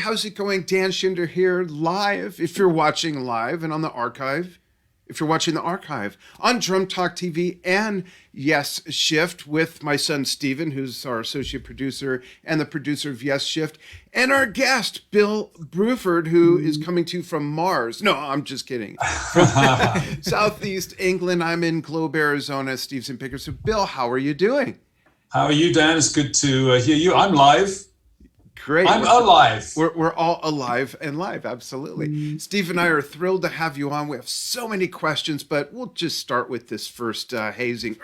how's it going? Dan Schinder here live, if you're watching live, and on the archive, if you're watching the archive, on Drum Talk TV and Yesshift with my son Stephen, who's our associate producer and the producer of Yesshift, and our guest, Bill Bruford, who is coming to you from Mars. No, I'm just kidding. From Southeast England. I'm in Globe, Arizona. Steve's in Picker. So, Bill, how are you doing? How are you, Dan? It's good to hear you. I'm live. Great. I'm alive. We're all alive and live, absolutely. Steve and I are thrilled to have you on. We have so many questions, but we'll just start with this first hazing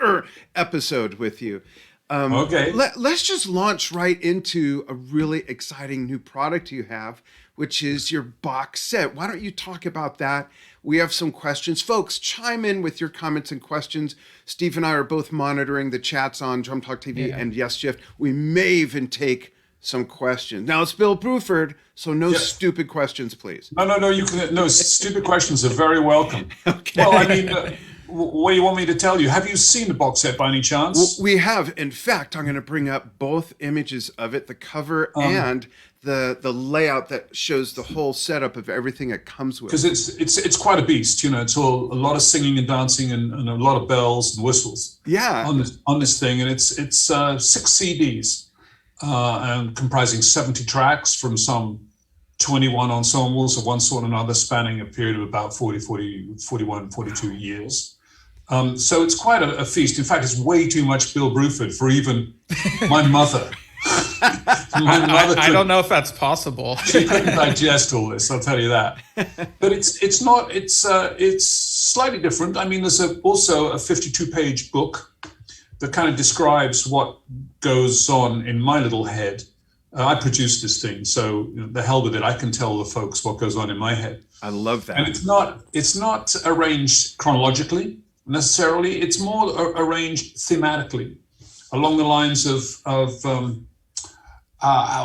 episode with you. Okay. Let's just launch right into a really exciting new product you have, which is your box set. Why don't you talk about that? We have some questions. Folks, chime in with your comments and questions. Steve and I are both monitoring the chats on Drum Talk TV and Yesshift. We may even take some questions. Now it's Bill Bruford, so no stupid questions, please. No. You can. No, stupid questions are very welcome. Okay. Well, I mean, what do you want me to tell you? Have you seen the box set by any chance? Well, we have. In fact, I'm going to bring up both images of it, the cover and the layout that shows the whole setup of everything it comes with. Because it's quite a beast. You know, it's all a lot of singing and dancing and a lot of bells and whistles. Yeah. On this thing, and it's 6 CDs. And comprising 70 tracks from some 21 ensembles of one sort or another, spanning a period of about 41, 42 years. So it's quite a feast. In fact, it's way too much Bill Bruford for even my mother. I don't know if that's possible. She couldn't digest all this, I'll tell you that. But it's slightly different. I mean, there's also a 52-page book that kind of describes what goes on in my little head. I produced this thing, so the hell with it. I can tell the folks what goes on in my head. I love that. And it's not arranged chronologically necessarily. It's more arranged thematically, along the lines of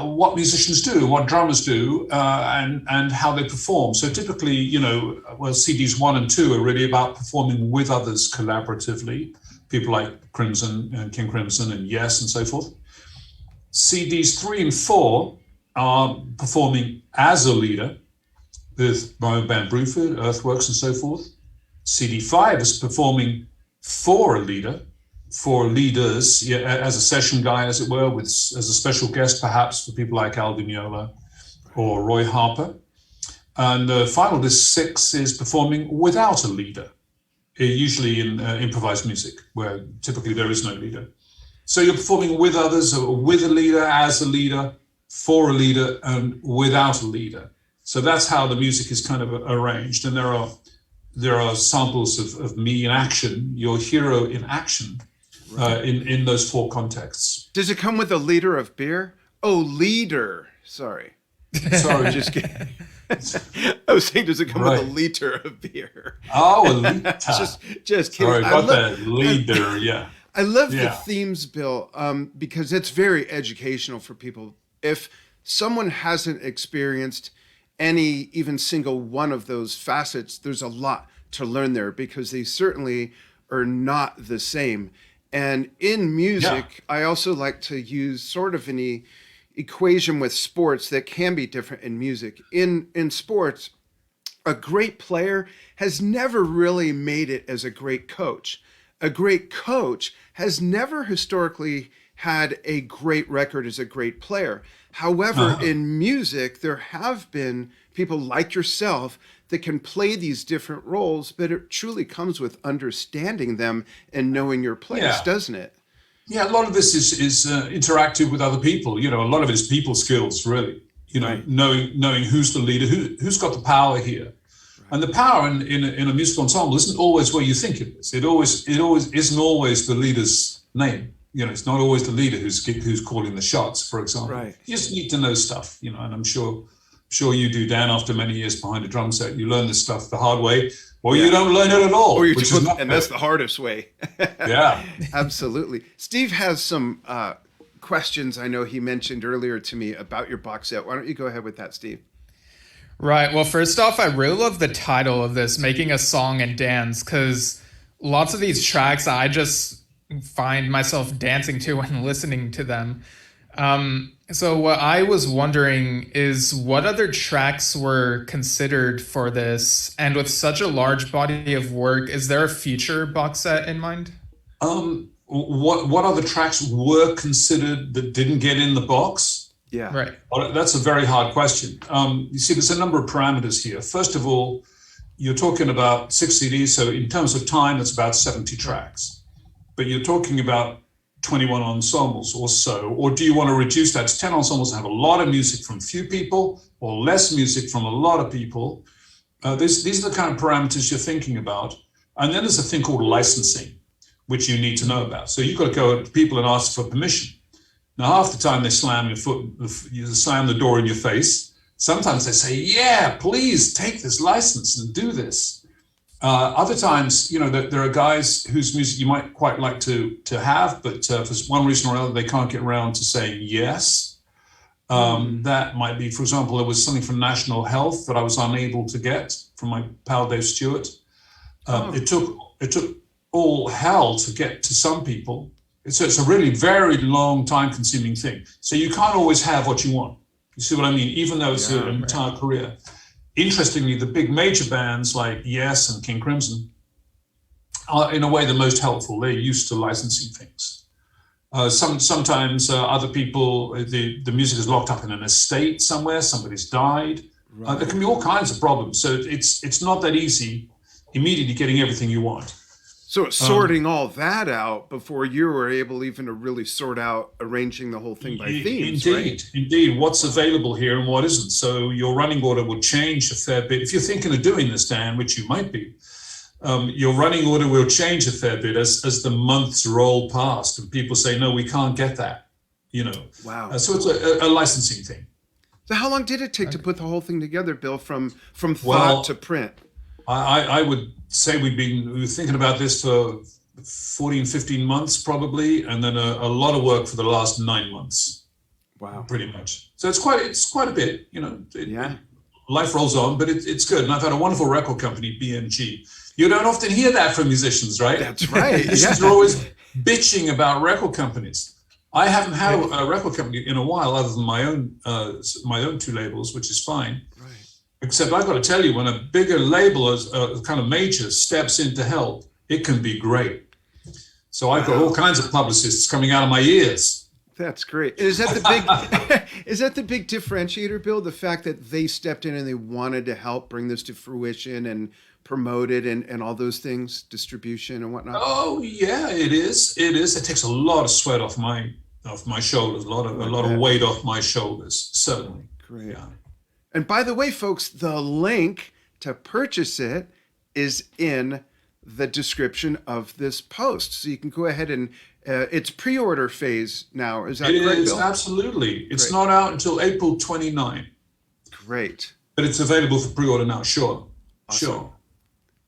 what musicians do, what drummers do, and how they perform. So typically, CDs 1 and 2 are really about performing with others collaboratively. People like Crimson and King Crimson and Yes and so forth. CDs 3 and 4 are performing as a leader with my own band Bruford, Earthworks and so forth. CD 5 is performing for a leader, for leaders, as a session guy, as it were, as a special guest perhaps for people like Al Di Meola or Roy Harper. And the final disc 6 is performing without a leader. Usually in improvised music, where typically there is no leader. So you're performing with others, or with a leader, as a leader, for a leader, and without a leader. So that's how the music is kind of arranged. And there are samples of me in action, your hero in action, in those 4 contexts. Does it come with a liter of beer? Oh, leader. Sorry, just kidding. I was saying, does it come with a liter of beer? Oh, a liter. just kidding. Sorry, got that leader, yeah. I love the themes, Bill, because it's very educational for people. If someone hasn't experienced any, even single one of those facets, there's a lot to learn there because they certainly are not the same. And in music, I also like to use sort of an equation with sports that can be different in music. In sports, a great player has never really made it as a great coach. A great coach has never historically had a great record as a great player. However, in music, there have been people like yourself that can play these different roles, but it truly comes with understanding them and knowing your place, doesn't it? Yeah, a lot of this is interactive with other people. A lot of it is people skills, really. Knowing who's the leader, who's got the power here. Right. And the power in a musical ensemble isn't always where you think it is. It always isn't always the leader's name. It's not always the leader who's calling the shots, for example. Right. You just need to know stuff, and I'm sure you do, Dan, after many years behind a drum set. You learn this stuff the hard way, or you don't learn it at all. And that's the hardest way. Yeah. Absolutely. Steve has some questions I know he mentioned earlier to me about your box set. Why don't you go ahead with that, Steve? Right. Well, first off, I really love the title of this, Making a Song and Dance, because lots of these tracks I just find myself dancing to when listening to them. So what I was wondering is what other tracks were considered for this, and with such a large body of work, is there a future box set in mind? What other tracks were considered that didn't get in the box? Yeah. Right. Well, that's a very hard question. You see, there's a number of parameters here. First of all, you're talking about 6 CDs, so in terms of time, it's about 70 tracks. But you're talking about 21 ensembles or so, or do you want to reduce that to 10 ensembles and have a lot of music from few people or less music from a lot of people? These are the kind of parameters you're thinking about. And then there's a thing called licensing, which you need to know about. So you've got to go to people and ask for permission. Now, half the time they slam you slam the door in your face. Sometimes they say, yeah, please take this license and do this. Other times, there are guys whose music you might quite like to have, but for one reason or another, they can't get around to saying yes. That might be, for example, there was something from National Health that I was unable to get from my pal Dave Stewart. It took all hell to get to some people. It's a really very long, time-consuming thing. So you can't always have what you want. You see what I mean? Even though it's an entire career. Interestingly, the big major bands like Yes and King Crimson are, in a way, the most helpful. They're used to licensing things. Sometimes other people, the music is locked up in an estate somewhere. Somebody's died. Right. There can be all kinds of problems. So it's not that easy immediately getting everything you want. So sorting all that out before you were able even to really sort out arranging the whole thing by themes, Indeed, what's available here and what isn't. So your running order will change a fair bit. If you're thinking of doing this, Dan, which you might be, your running order will change a fair bit as the months roll past and people say, no, we can't get that, Wow. So it's a licensing thing. So how long did it take to put the whole thing together, Bill, from thought to print? I would say we were thinking about this for 14, 15 months probably, and then a lot of work for the last 9 months. Wow. Pretty much. So it's quite a bit, life rolls on, but it's good. And I've had a wonderful record company, BMG. You don't often hear that from musicians, right? That's right. Musicians are always bitching about record companies. I haven't had a record company in a while other than my own 2 labels, which is fine. Right. Except I've got to tell you, when a bigger label, as a kind of major, steps in to help, it can be great. So I've got all kinds of publicists coming out of my ears. That's great. Is that the big is that the big differentiator, Bill? The fact that they stepped in and they wanted to help bring this to fruition and promote it and all those things, distribution and whatnot? Oh yeah, it is. It takes a lot of sweat off my shoulders, a lot of weight off my shoulders, certainly. Great. Yeah. And by the way, folks, the link to purchase it is in the description of this post. So you can go ahead and it's pre-order phase now. Is that correct, Bill? It is, absolutely. It's not out until April 29. Great. But it's available for pre-order now, sure. Awesome. Sure.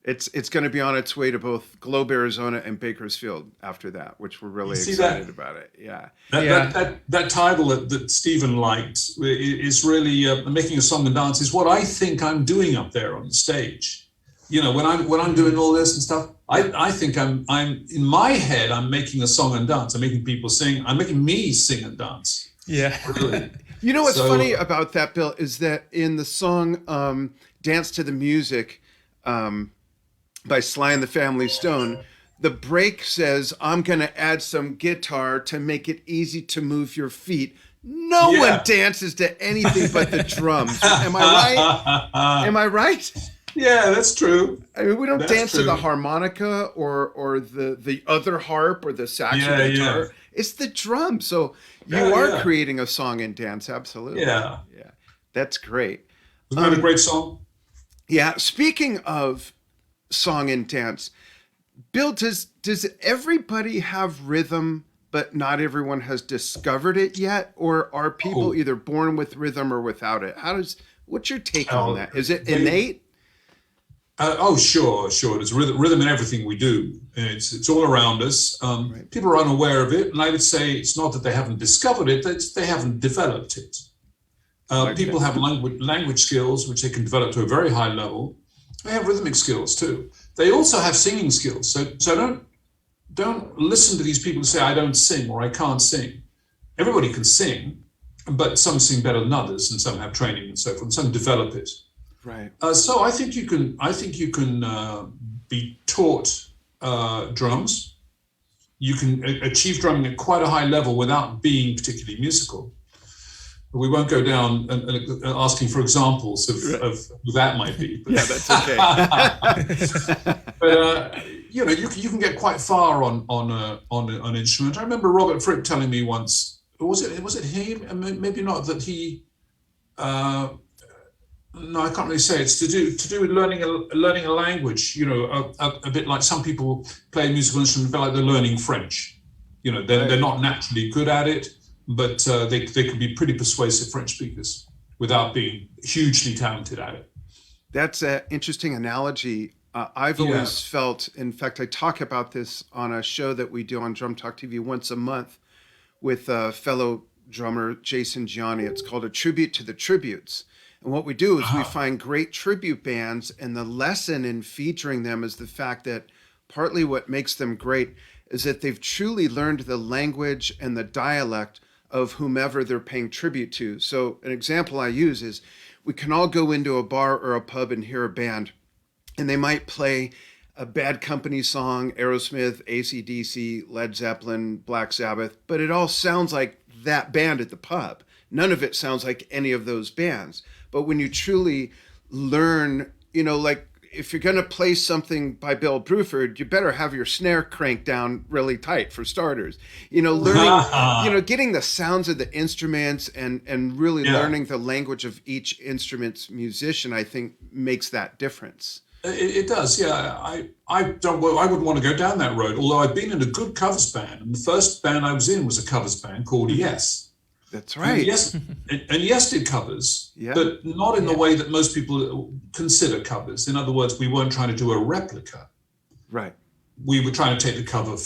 It's going to be on its way to both Globe, Arizona and Bakersfield after that, which we're really excited about it. Yeah. That title that Stephen liked is really Making a Song and Dance is what I think I'm doing up there on the stage. When I'm doing all this and stuff, I think I'm in my head, I'm making a song and dance. I'm making people sing. I'm making me sing and dance. Yeah. Really. You know what's funny about that, Bill, is that in the song Dance to the Music, by Sly and the Family Stone, the break says, I'm going to add some guitar to make it easy to move your feet. No one dances to anything but the drums. Am I right? Yeah, that's true. I mean, we don't dance to the harmonica or the other harp or the sax or the guitar. Yeah. It's the drum. So you are creating a song and dance. Absolutely. Yeah. Yeah. That's great. Isn't that a great song? Yeah. Speaking of song and dance, Bill, does everybody have rhythm, but not everyone has discovered it yet? Or are people either born with rhythm or without it? What's your take on that? Is it innate? Sure. There's rhythm in everything we do. It's all around us. Right. People are unaware of it, and I would say it's not that they haven't discovered it; they haven't developed it. People have language skills, which they can develop to a very high level. They have rhythmic skills too. They also have singing skills. So don't listen to these people who say I don't sing or I can't sing. everybody can sing, but some sing better than others, and some have training and so forth, and some develop it. Right. So I think you can be taught drums. You can achieve drumming at quite a high level without being particularly musical. But we won't go down and asking for examples of who that might be. But, yeah, that's okay. but you know, you can get quite far on an instrument. I remember Robert Fripp telling me once. Was it him? Maybe not. That he. No, I can't really say. It's to do with learning a language. You know, a bit like some people play a musical instrument, a bit like they're learning French. You know, they're not naturally good at it, but they can be pretty persuasive French speakers without being hugely talented at it. That's an interesting analogy. I've always felt, in fact, I talk about this on a show that we do on Drum Talk TV once a month with a fellow drummer, Jason Gianni. It's called A Tribute to the Tributes. And what we do is we find great tribute bands, and the lesson in featuring them is the fact that partly what makes them great is that they've truly learned the language and the dialect of whomever they're paying tribute to. So an example I use is we can all go into a bar or a pub and hear a band, and they might play a Bad Company song, Aerosmith, AC/DC, Led Zeppelin, Black Sabbath, but it all sounds like that band at the pub. None of it sounds like any of those bands. But when you truly learn, you know, like if you're going to play something by Bill Bruford, you better have your snare cranked down really tight for starters. You know, learning, you know, getting the sounds of the instruments and really learning the language of each instrument's musician, I think makes that difference. It does, yeah. I wouldn't want to go down that road, although I've been in a good covers band, and the first band I was in was a covers band called Yes. That's right. And Yes did covers, but not in the way that most people consider covers. In other words, we weren't trying to do a replica. Right. We were trying to take the cover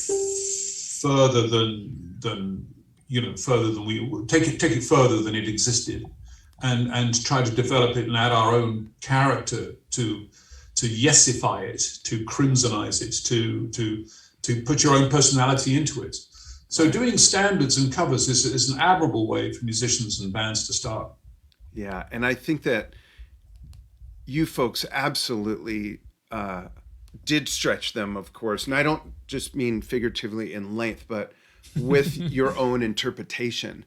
further than we would take it further than it existed, and try to develop it and add our own character to yesify it, to crimsonize it, to put your own personality into it. So doing standards and covers is an admirable way for musicians and bands to start. Yeah, and I think that you folks absolutely did stretch them, of course. And I don't just mean figuratively in length, but with your own interpretation.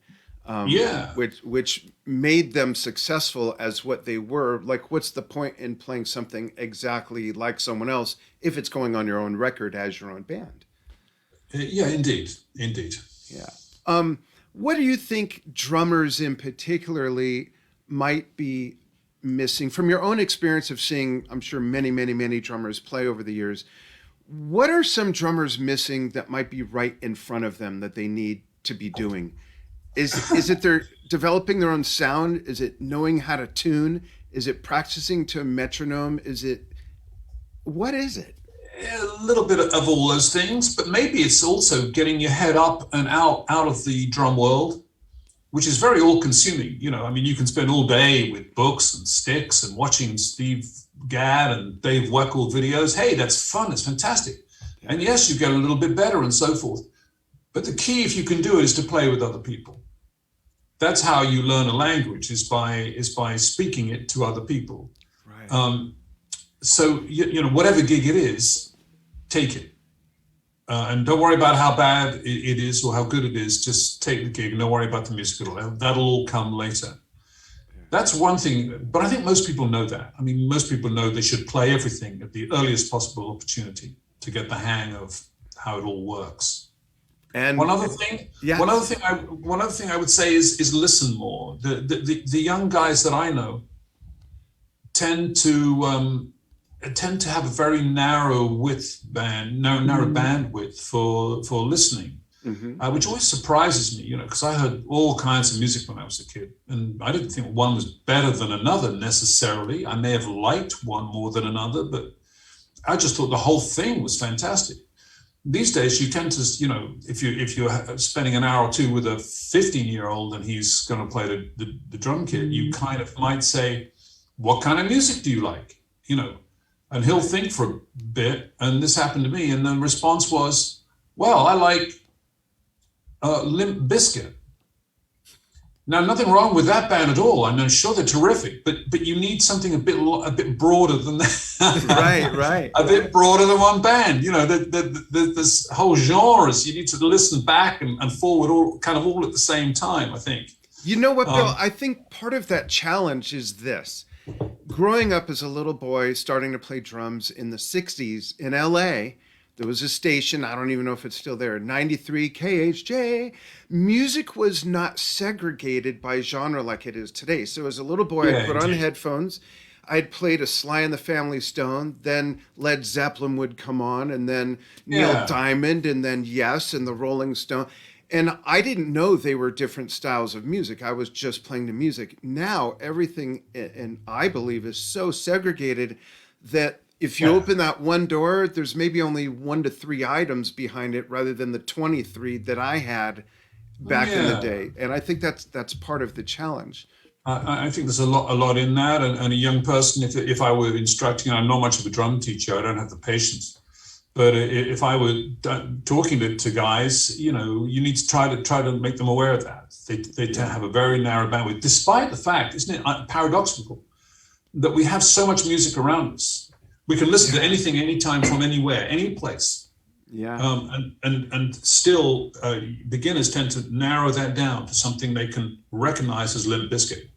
Which made them successful as what they were. Like, what's the point in playing something exactly like someone else if it's going on your own record as your own band? Yeah, indeed. Yeah. What do you think drummers in particularly might be missing from your own experience of seeing, I'm sure, many drummers play over the years? What are some drummers missing that might be right in front of them that they need to be doing? Is it they're developing their own sound? Is it knowing how to tune? Is it practicing to a metronome? What is it? A little bit of all those things, but maybe it's also getting your head up and out of the drum world, which is very all-consuming. You know, I mean, you can spend all day with books and sticks and watching Steve Gadd and Dave Weckl videos. Hey, that's fun. It's fantastic. And yes, you get a little bit better and so forth. But the key, if you can do it, is to play with other people. That's how you learn a language, is by speaking it to other people. Right. So, you know, whatever gig it is, take it. And don't worry about how bad it is or how good it is. Just take the gig and don't worry about the music at all. That'll all come later. That's one thing, but I think most people know that. I mean, most people know they should play everything at the earliest possible opportunity to get the hang of how it all works. And one other thing I would say is listen more. The young guys that I know tend to have a very narrow bandwidth for listening, which always surprises me, you know, because I heard all kinds of music when I was a kid, and I didn't think one was better than another necessarily. I may have liked one more than another, but I just thought the whole thing was fantastic. These days, you tend to, you know, if you're spending an hour or two with a 15-year-old and he's going to play the drum kit, you kind of might say, "What kind of music do you like?" You know. And he'll think for a bit, and this happened to me, and the response was, "Well, I like Limp Bizkit." Now, nothing wrong with that band at all. I'm sure they're terrific, but you need something a bit broader than that. Right. A bit broader than one band. You know, there's whole genres. You need to listen back and forward all at the same time, I think. You know what, Bill? I think part of that challenge is this. Growing up as a little boy, starting to play drums in the 60s in LA, there was a station, I don't even know if it's still there, 93 KHJ. Music was not segregated by genre like it is today. So as a little boy, I put on headphones. I'd played a Sly and the Family Stone, then Led Zeppelin would come on, and then Neil Diamond, and then Yes, and the Rolling Stone. And I didn't know they were different styles of music. I was just playing the music. Now everything, and I believe, is so segregated that if you open that one door, there's maybe only 1 to 3 items behind it rather than the 23 that I had back in the day. And I think that's part of the challenge. I think there's a lot in that. And a young person, if I were instructing, I'm not much of a drum teacher, I don't have the patience. But if I were talking to guys, you know, you need to try to make them aware of that. They have a very narrow bandwidth, despite the fact, isn't it paradoxical, that we have so much music around us. We can listen to anything, anytime, from anywhere, any place. Yeah. And still, beginners tend to narrow that down to something they can recognize as Limp Bizkit.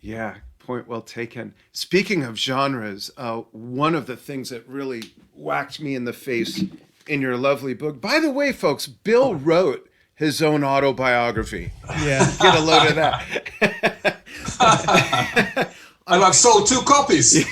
Yeah, point well taken. Speaking of genres, one of the things that really whacked me in the face in your lovely book, by the way, folks, Bill wrote his own autobiography. Yeah. Get a load of that. And I've sold 2 copies.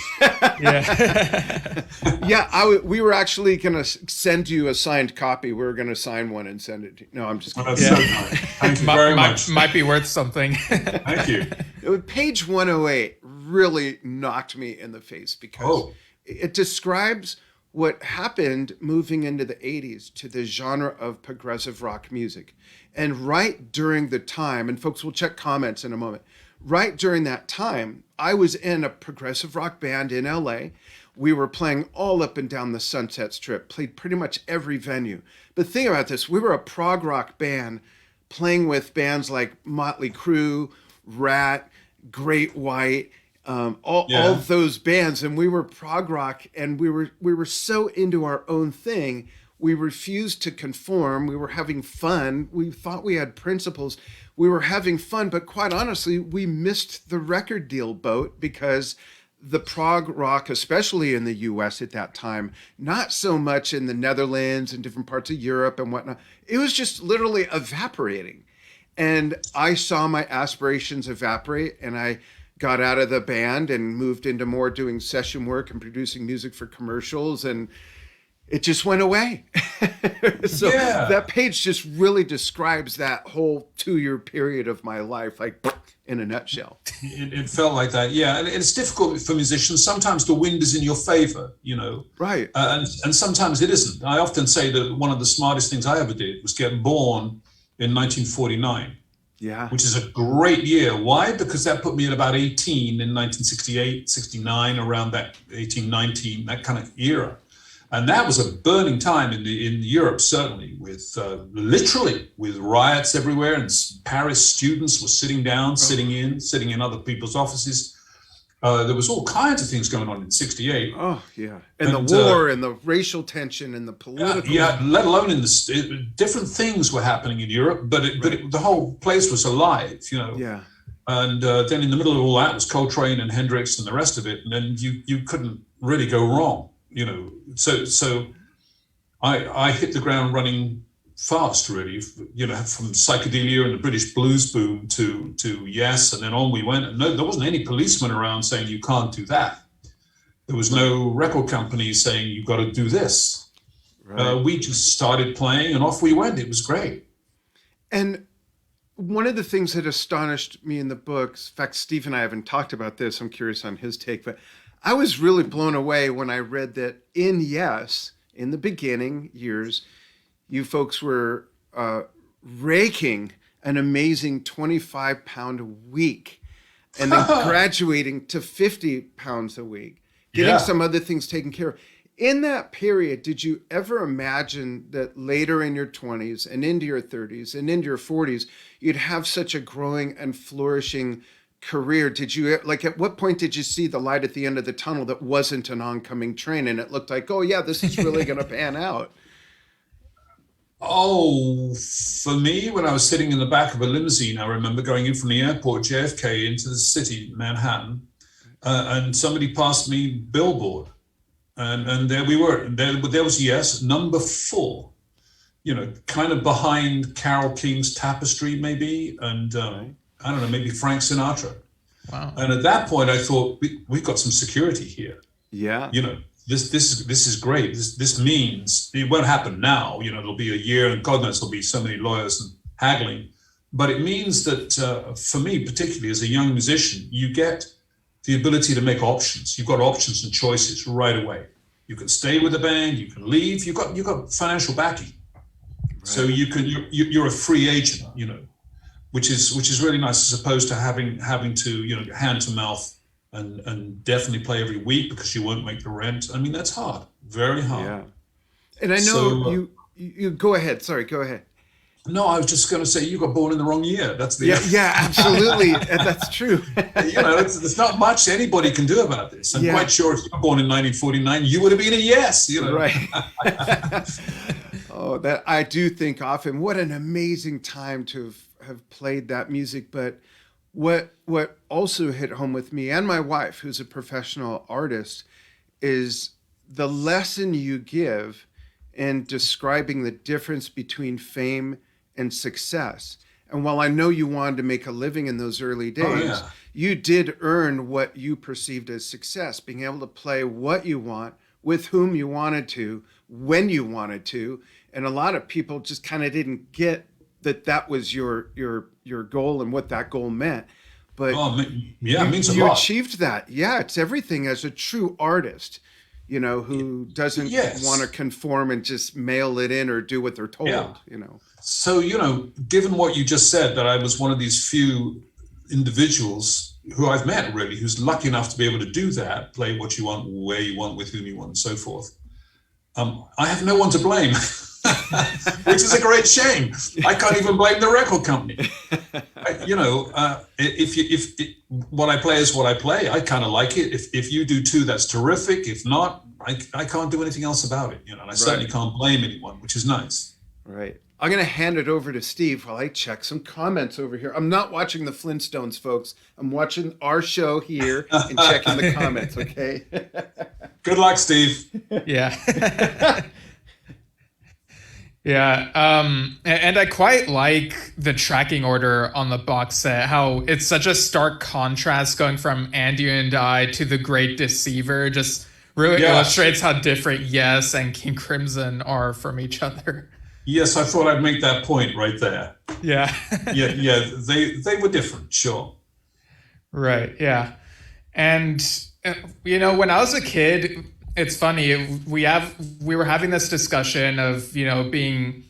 We were actually going to send you a signed copy. We were going to sign one and send it to you. No, I'm just kidding. That's so kind. Thank you very much. Might be worth something. Thank you. Page 108 really knocked me in the face because it describes what happened moving into the 80s to the genre of progressive rock music. And right during the time, and folks will check comments in a moment, right during that time, I was in a progressive rock band in LA. We were playing all up and down the Sunset Strip, played pretty much every venue. But think about this, we were a prog rock band playing with bands like Motley Crue, Rat, Great White, all of those bands. And we were prog rock, and we were so into our own thing. We refused to conform. We were having fun. We thought we had principles. We were having fun, but quite honestly, we missed the record deal boat because the prog rock, especially in the US at that time, not so much in the Netherlands and different parts of Europe and whatnot, it was just literally evaporating. And I saw my aspirations evaporate, and I got out of the band and moved into more doing session work and producing music for commercials, and it just went away. So that page just really describes that whole 2-year period of my life, like in a nutshell. It felt like that, yeah. And it's difficult for musicians. Sometimes the wind is in your favor, you know. Right. And sometimes it isn't. I often say that one of the smartest things I ever did was get born in 1949. Yeah. Which is a great year. Why? Because that put me at about 18 in 1968, 69, around that 18, 19, that kind of era. And that was a burning time in Europe, certainly, with literally with riots everywhere. And Paris students were sitting down, sitting in other people's offices. There was all kinds of things going on in 68. Oh, yeah. And the war and the racial tension and the political. Yeah, let alone different things were happening in Europe, but the whole place was alive, you know. Yeah. And then in the middle of all that was Coltrane and Hendrix and the rest of it. And then you couldn't really go wrong. You know, so I hit the ground running fast, really. You know, from psychedelia and the British blues boom to Yes, and then on we went. And no, there wasn't any policeman around saying you can't do that. There was no record company saying you've got to do this. Right. We just started playing, and off we went. It was great. And one of the things that astonished me in the books, in fact, Steve and I haven't talked about this. I'm curious on his take, but I was really blown away when I read that in Yes, in the beginning years, you folks were raking an amazing 25-pound a week, and then graduating to 50 pounds a week, getting some other things taken care of. In that period, did you ever imagine that later in your 20s and into your 30s and into your 40s, you'd have such a growing and flourishing career? Did you, like, at what point did you see the light at the end of the tunnel that wasn't an oncoming train and it looked like, oh, yeah, this is really going to pan out? Oh, for me, when I was sitting in the back of a limousine, I remember going in from the airport, JFK, into the city, Manhattan, and somebody passed me billboard. And there we were. There was Yes, number 4, kind of behind Carole King's Tapestry, maybe, and I don't know, maybe Frank Sinatra. Wow. And at that point, I thought we've got some security here. Yeah. This is great. This means it won't happen now. It'll be a year, and God knows there'll be so many lawyers and haggling. But it means that for me, particularly as a young musician, you get the ability to make options. You've got options and choices right away. You can stay with the band, you can leave. You've got financial backing, right. So you're a free agent, which is really nice, as opposed to having to hand to mouth and definitely play every week because you won't make the rent. I mean, that's hard, very hard. Yeah, and I know you go ahead. Sorry, go ahead. No, I was just going to say you got born in the wrong year. That's the yeah, absolutely. That's true. There's not much anybody can do about this. I'm quite sure if you were born in 1949, you would have been a Yes. Right. Oh, that I do think often. What an amazing time to have played that music. But what also hit home with me and my wife, who's a professional artist, is the lesson you give in describing the difference between fame and success. And while I know you wanted to make a living in those early days, you did earn what you perceived as success, being able to play what you want, with whom you wanted to, when you wanted to. And a lot of people just kind of didn't get that was your goal and what that goal meant. But it means a lot. You achieved that. Yeah, it's everything as a true artist, who doesn't want to conform and just mail it in or do what they're told, So, given what you just said, that I was one of these few individuals who I've met, really, who's lucky enough to be able to do that, play what you want, where you want, with whom you want, and so forth. I have no one to blame, which is a great shame. I can't even blame the record company. If what I play is what I play, I kind of like it. If you do too, that's terrific. If not, I can't do anything else about it. And I certainly can't blame anyone, which is nice. Right. I'm going to hand it over to Steve while I check some comments over here. I'm not watching the Flintstones, folks. I'm watching our show here and checking the comments, okay? Good luck, Steve. Yeah. Yeah. And I quite like the tracking order on the box set, how it's such a stark contrast going from And You and I to The Great Deceiver. Just really illustrates how different Yes and King Crimson are from each other. Yes, I thought I'd make that point right there. Yeah. yeah, they were different, sure. Right, yeah. And, when I was a kid, it's funny, we were having this discussion of, being,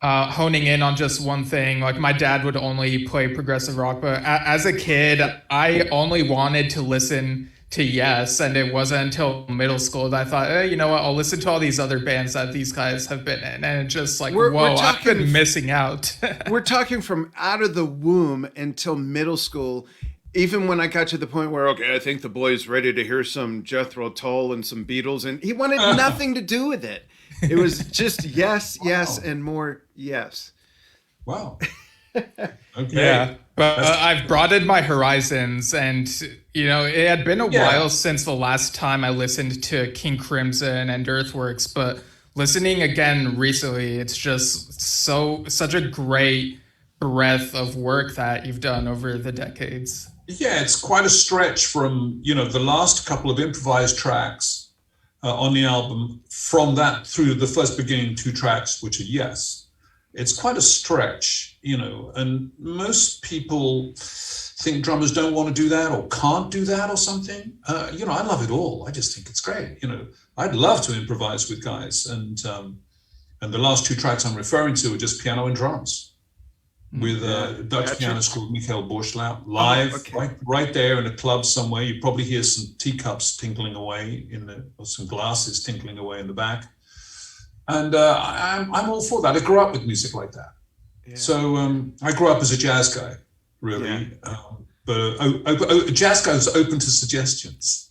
honing in on just one thing. Like, my dad would only play progressive rock, but as a kid, I only wanted to listen to Yes, and it wasn't until middle school that I thought, hey, you know what, I'll listen to all these other bands that these guys have been in, and it's just like, I've been missing out. We're talking from out of the womb until middle school, even when I got to the point where, okay, I think the boy's ready to hear some Jethro Tull and some Beatles, and he wanted nothing to do with it. It was just yes, and more yes. Wow. Okay. Yeah, but I've broadened my horizons, and it had been a while since the last time I listened to King Crimson and Earthworks, but listening again recently, it's just such a great breadth of work that you've done over the decades. Yeah, it's quite a stretch from the last couple of improvised tracks on the album, from that through the first beginning 2 tracks, which are Yes. It's quite a stretch, and most people think drummers don't want to do that or can't do that or something. I love it all. I just think it's great. I'd love to improvise with guys, and the last 2 tracks I'm referring to are just piano and drums. with a Dutch Gotcha. pianist called Michael Borslaap, live, okay. right there in a club somewhere. You probably hear some teacups tinkling away or some glasses tinkling away in the back. And I'm all for that. I grew up with music like that. Yeah. So I grew up as a jazz guy, really. Yeah. But jazz guys open to suggestions.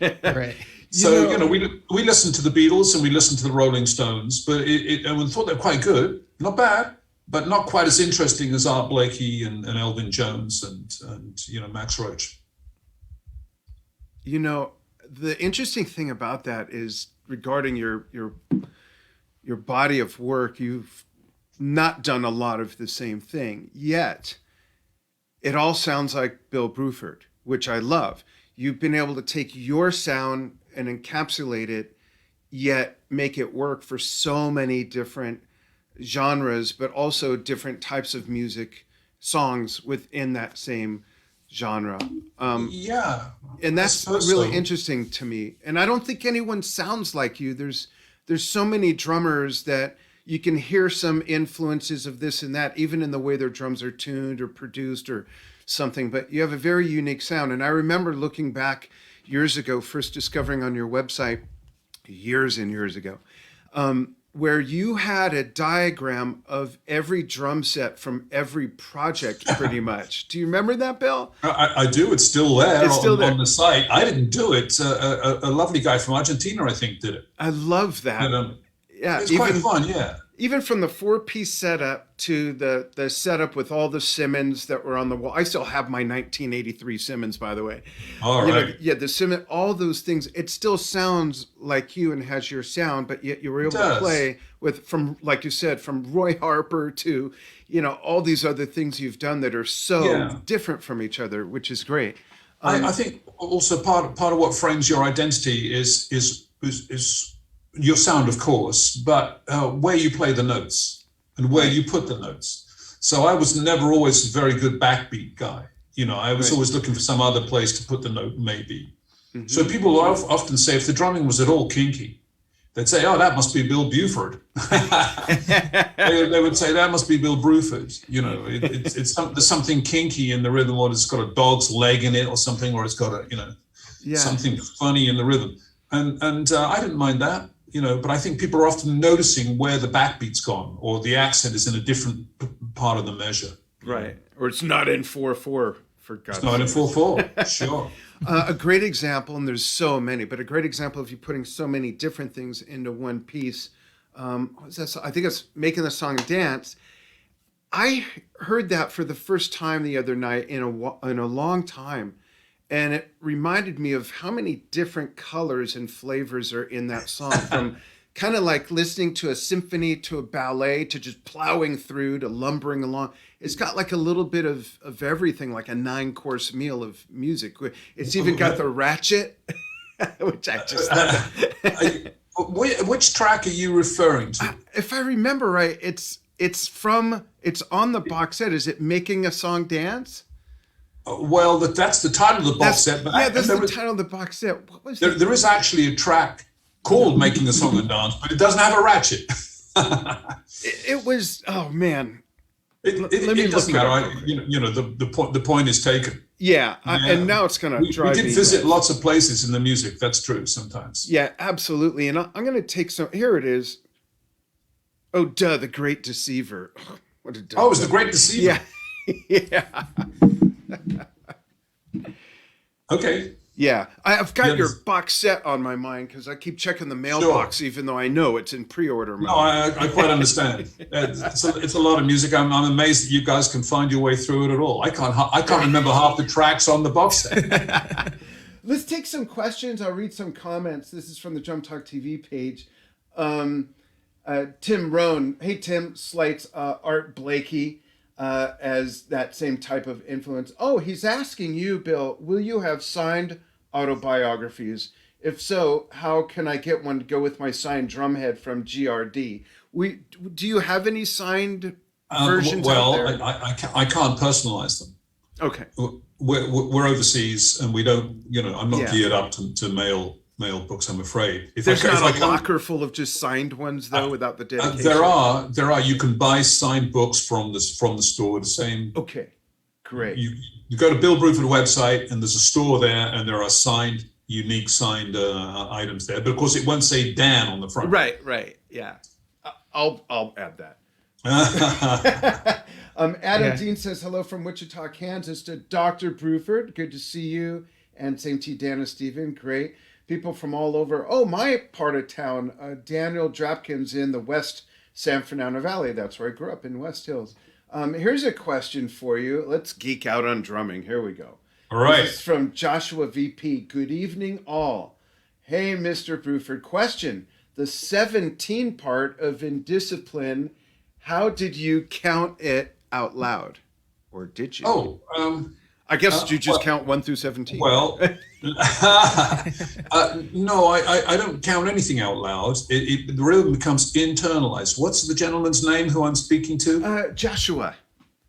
Right. So, we listened to the Beatles and we listened to the Rolling Stones, but and we thought they're quite good. Not bad, but not quite as interesting as Art Blakey and Elvin Jones and Max Roach. The interesting thing about that is regarding your body of work, you've not done a lot of the same thing, yet it all sounds like Bill Bruford, which I love. You've been able to take your sound and encapsulate it, yet make it work for so many different genres, but also different types of music, songs within that same genre. Yeah. And that's really interesting to me. And I don't think anyone sounds like you. There's so many drummers that you can hear some influences of this and that, even in the way their drums are tuned or produced or something, but you have a very unique sound. And I remember looking back years ago, first discovering on your website, years and years ago, where you had a diagram of every drum set from every project, pretty much. Do you remember that, Bill? I do. It's still there. It's still there on the site. I didn't do it. A lovely guy from Argentina, I think, did it. I love that. Yeah, it's quite fun. Yeah. Even from the 4-piece setup to the setup with all the Simmons that were on the wall. I still have my 1983 Simmons, by the way. All right. The Simmons, all those things. It still sounds like you and has your sound, but yet you were able to play from, like you said, from Roy Harper to, all these other things you've done that are so different from each other, which is great. I think also part of what frames your identity is your sound, of course, but where you play the notes and where you put the notes. So I was never always a very good backbeat guy. I was always looking for some other place to put the note, maybe. Mm-hmm. So people often say, if the drumming was at all kinky, they'd say, oh, that must be Bill Bruford. They would say, that must be Bill Bruford. There's something kinky in the rhythm, or it's got a dog's leg in it or something, or it's got something funny in the rhythm. And I didn't mind that. But I think people are often noticing where the backbeat's gone or the accent is in a different part of the measure. Right. Or it's not in 4/4, for God's sake. It's not in 4/4, sure. A great example, and there's so many, but a great example of you putting so many different things into one piece. What's that? I think it's Making the Song Dance. I heard that for the first time the other night in a long time. And it reminded me of how many different colors and flavors are in that song, from kind of like listening to a symphony to a ballet to just plowing through to lumbering along. It's got like a little bit of everything, like a 9-course meal of music. It's even got the ratchet, which I just love. Which track are you referring to? If I remember right, it's on the box set. Is it Making a Song Dance? Well, that's the title of the box set. But that's the title of the box set. What was there is actually a track called Making a Song and Dance, but it doesn't have a ratchet. it was, oh man. It doesn't matter. The point is taken. Yeah, and now it's going to drive me. We did visit lots of places in the music. That's true sometimes. Yeah, absolutely. And I'm going to take some, here it is. Oh, duh, The Great Deceiver. What a it was The Great Deceiver. Yeah. Okay. Yeah, I've got your box set on my mind because I keep checking the mailbox, even though I know it's in pre-order mode. No, I quite understand. It's a lot of music. I'm amazed that you guys can find your way through it at all. I can't remember half the tracks on the box set. Let's take some questions. I'll read some comments. This is from the Drum Talk TV page. Tim Rohn. Hey, Tim slates Art Blakey as that same type of influence. Oh, he's asking you, Bill, will you have signed autobiographies? If so, how can I get one to go with my signed drumhead from GRD? Do you have any signed versions out there? I can't personalize them. Okay. We're overseas and we don't, I'm not geared up to mail mailed books, I'm afraid. There's not a locker full of just signed ones, though, without the dedication? There are. You can buy signed books from the store, the same. Okay, great. You go to Bill Bruford website, and there's a store there, and there are unique signed items there. But of course, it won't say Dan on the front. Right, yeah. I'll add that. Adam Dean says hello from Wichita, Kansas to Dr. Bruford. Good to see you. And same to you, Dan and Stephen. Great. People from all over. Oh, my part of town. Daniel Drapkins in the West San Fernando Valley. That's where I grew up, in West Hills. Here's a question for you. Let's geek out on drumming. Here we go. All right. This is from Joshua VP. Good evening, all. Hey, Mr. Bruford. Question. The 17 part of Indiscipline, how did you count it out loud? Or did you? I guess you just count 1 through 17. Well, no, I don't count anything out loud. The rhythm becomes internalized. What's the gentleman's name who I'm speaking to? Joshua.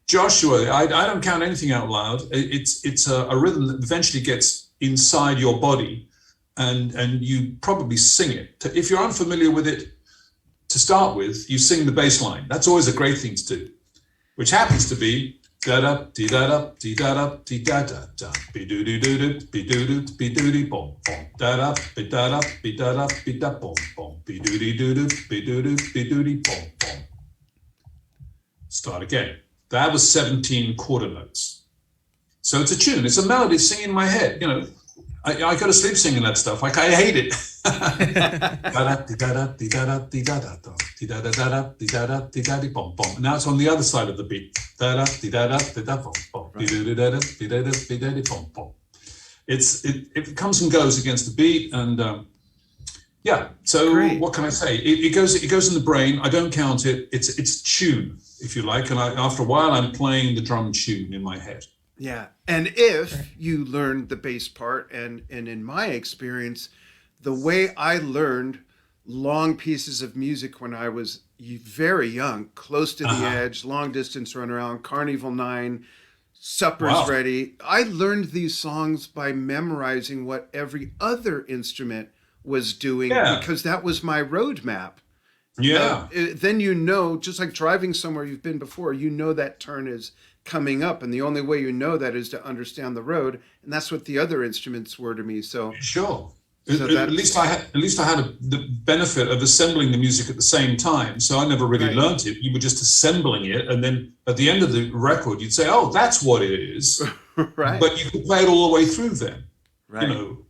Joshua. I don't count anything out loud. It's a rhythm that eventually gets inside your body, and you probably sing it. If you're unfamiliar with it, to start with, you sing the bass line. That's always a great thing to do, which happens to be da da dee da da dee da da dee da da da be doo doo doo doo be doo doo be doo dee bom bom da da be da da be da da be da bom bom be doo dee doo doo be doo doo be doo dee bom bom. Start again. That was 17 quarter notes. So it's a tune. It's a melody singing in my head. You know, I go to sleep singing that stuff. Like, I hate it. Now it's on the other side of the beat. It comes and goes against the beat, and So great. What can I say? It goes in the brain. I don't count it. It's tune, if you like. And after a while, I'm playing the drum tune in my head. Yeah. And if you learned the bass part, and in my experience, the way I learned long pieces of music when I was very young, Close to the Edge, Long Distance Runaround, Carnival 9, Supper's Ready. I learned these songs by memorizing what every other instrument was doing because that was my roadmap. Yeah. Then just like driving somewhere you've been before, that turn is coming up, and the only way you know that is to understand the road, and that's what the other instruments were to me. So sure. At least I had the benefit of assembling the music at the same time. So I never really learnt it. You were just assembling it, and then at the end of the record, you'd say, "Oh, that's what it is." Right. But you could play it all the way through then. Right. You know,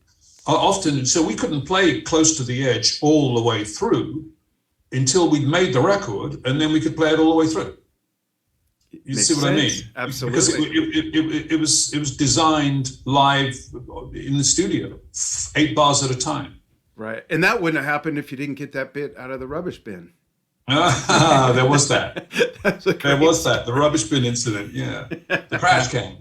often, so we couldn't play Close to the Edge all the way through until we'd made the record, and then we could play it all the way through. You see what I mean? Absolutely. Because it was designed live in the studio, 8 bars at a time. Right. And that wouldn't have happened if you didn't get that bit out of the rubbish bin. There was that. The rubbish bin incident. Yeah. The crash can.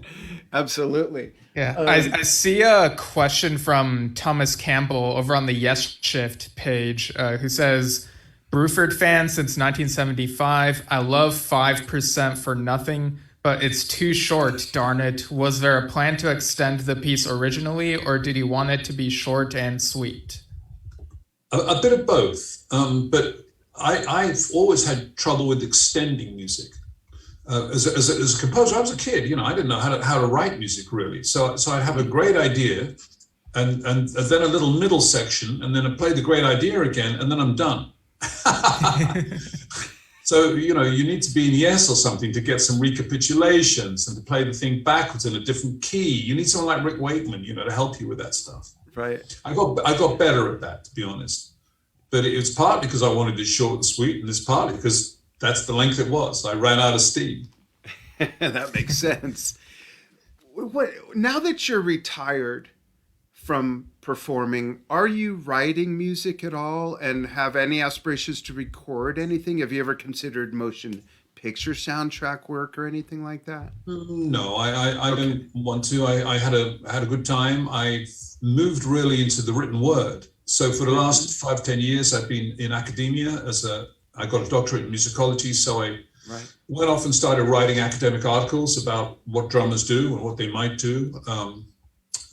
Absolutely. Yeah. I see a question from Thomas Campbell over on the Yesshift page who says, Bruford fan since 1975. I love 5% for nothing, but it's too short, darn it. Was there a plan to extend the piece originally, or did he want it to be short and sweet? A bit of both. But I've always had trouble with extending music. As a composer, I was a kid, I didn't know how to write music really. So I'd have a great idea and then a little middle section, and then I'd play the great idea again, and then I'm done. So you need to be in Yes or something to get some recapitulations and to play the thing backwards in a different key. You need someone like Rick Wakeman, to help you with that stuff. Right. I got better at that, to be honest. But it was partly because I wanted it short and sweet, and it's partly because that's the length it was. I ran out of steam. That makes sense. Now that you're retired from performing, are you writing music at all and have any aspirations to record anything? Have you ever considered motion picture soundtrack work or anything like that? No, I don't want to. I had a good time. I moved really into the written word. So for the last 5-10 years, I've been in academia I got a doctorate in musicology. So I went off and started writing academic articles about what drummers do and what they might do.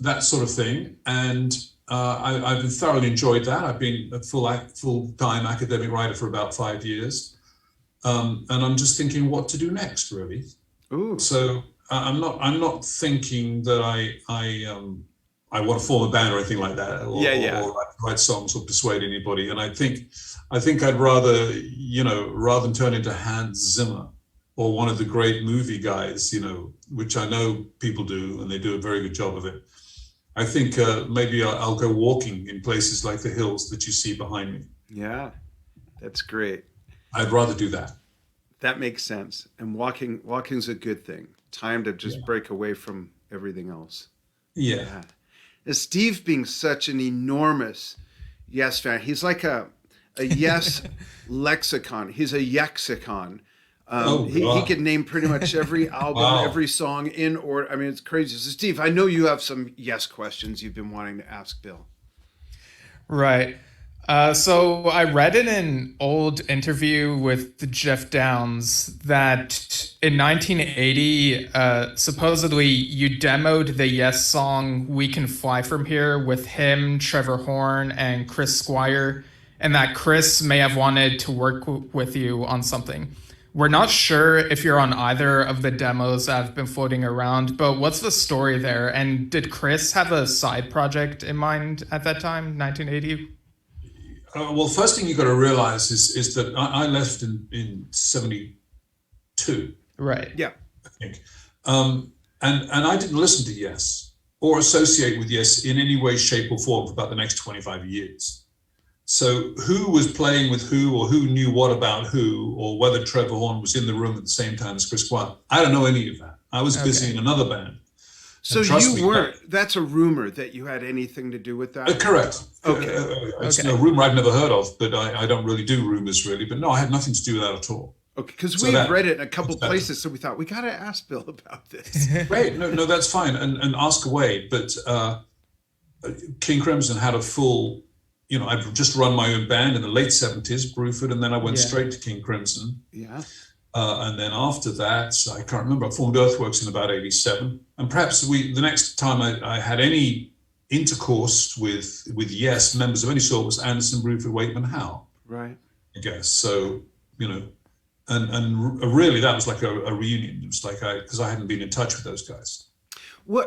That sort of thing. And I've thoroughly enjoyed that. I've been a full-time academic writer for about 5 years, and I'm just thinking what to do next, really. Ooh. So I'm not thinking that I want to form a band or anything like that, or write songs or persuade anybody. And I think I'd rather, rather than turn into Hans Zimmer or one of the great movie guys, which I know people do, and they do a very good job of it. I think maybe I'll go walking in places like the hills that you see behind me. Yeah, that's great. I'd rather do that. That makes sense. And walking's a good thing. Time to just break away from everything else. Yeah. And Steve being such an enormous Yes fan, he's like a Yes lexicon. He's a Yexicon. He could name pretty much every album, every song in order. I mean, it's crazy. So, Steve, I know you have some Yes questions you've been wanting to ask Bill. Right. So I read in an old interview with Jeff Downes that in 1980, supposedly you demoed the Yes song "We Can Fly From Here" with him, Trevor Horn, and Chris Squire, and that Chris may have wanted to work with you on something. We're not sure if you're on either of the demos that have been floating around, but what's the story there? And did Chris have a side project in mind at that time, 1980? Well, first thing you got to realize is that I left in 72. Right. Yeah. I think. And I didn't listen to Yes or associate with Yes in any way, shape, or form for about the next 25 years. So who was playing with who, or who knew what about who, or whether Trevor Horn was in the room at the same time as Chris Squire, I don't know any of that. I was busy in another band. So you weren't, that's a rumor that you had anything to do with that? Correct. Okay. It's a rumor I've never heard of, but I don't really do rumors, really. But no, I had nothing to do with that at all. Okay, because we've read it in a couple places, so we thought, we got to ask Bill about this. Great. No, that's fine. And ask away. But King Crimson had a full, I'd just run my own band in the late 70s, Bruford, and then I went straight to King Crimson. Yeah. And then after that, I can't remember, I formed Earthworks in about 87. And perhaps the next time I had any intercourse with Yes, members of any sort, was Anderson, Bruford, Wakeman, Howe. Right. I guess. So, and really that was like a reunion. It was like because I hadn't been in touch with those guys.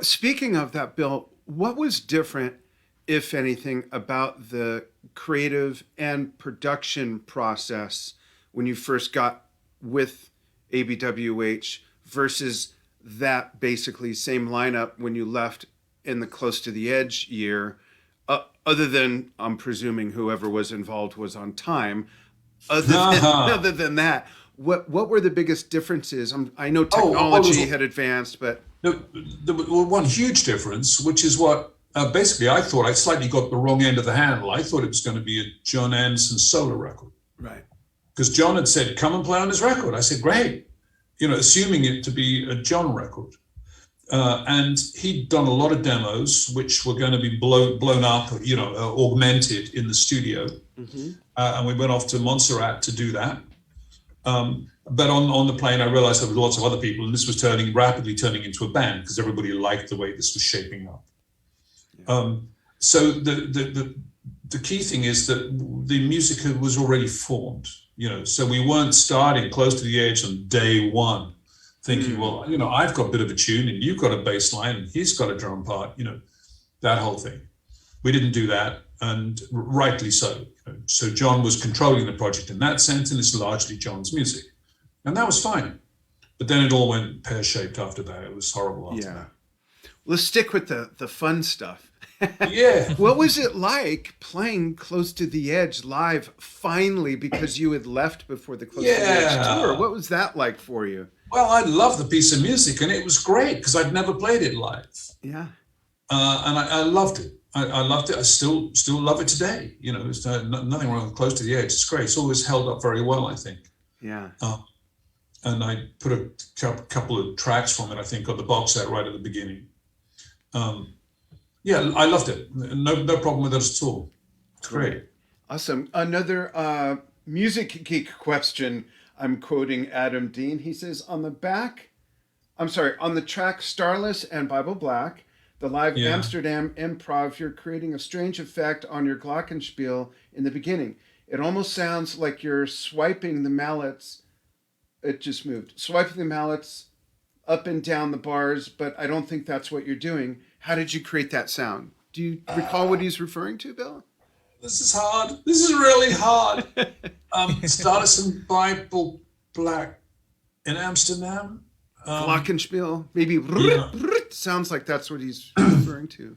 Speaking of that, Bill, what was different, if anything, about the creative and production process when you first got with ABWH versus that basically same lineup when you left in the Close to the Edge year, other than, I'm presuming, whoever was involved was on time. Other than that, what were the biggest differences? I know technology had advanced, but... The one huge difference, which is what basically I thought I slightly got the wrong end of the handle. I thought it was going to be a John Anderson solo record. Right. Because John had said, come and play on this record. I said, great, assuming it to be a John record. And he'd done a lot of demos, which were going to be blown up, augmented in the studio. Mm-hmm. And we went off to Montserrat to do that. But on the plane, I realized there were lots of other people, and this was rapidly turning into a band because everybody liked the way this was shaping up. Yeah. So the key thing is that the music was already formed. So we weren't starting Close to the Edge on day one, thinking, well, I've got a bit of a tune and you've got a bass line and he's got a drum part, that whole thing. We didn't do that, and rightly so. So John was controlling the project in that sense, and it's largely John's music. And that was fine. But then it all went pear-shaped after that. It was horrible after that. Let's stick with the fun stuff. Yeah. What was it like playing Close to the Edge live finally, because you had left before the Close to the Edge tour? What was that like for you? Well, I loved the piece of music, and it was great because I'd never played it live. Yeah. And I loved it. I loved it. I still love it today. There's nothing wrong with Close to the Edge. It's great. It's always held up very well, I think. Yeah. And I put a couple of tracks from it, I think, on the box set right at the beginning. Yeah, I loved it. No problem with it at all. It's great. Awesome. Another music geek question. I'm quoting Adam Dean. He says, on the track Starless and Bible Black, The live Yeah. Amsterdam improv, you're creating a strange effect on your glockenspiel in the beginning. It almost sounds like you're swiping the mallets. It just moved. Swiping the mallets up and down the bars, but I don't think that's what you're doing. How did you create that sound? Do you recall what he's referring to, Bill? This is hard. This is really hard. Started some Bible Black in Amsterdam. Glockenspiel, maybe Yeah. sounds like that's what he's referring to.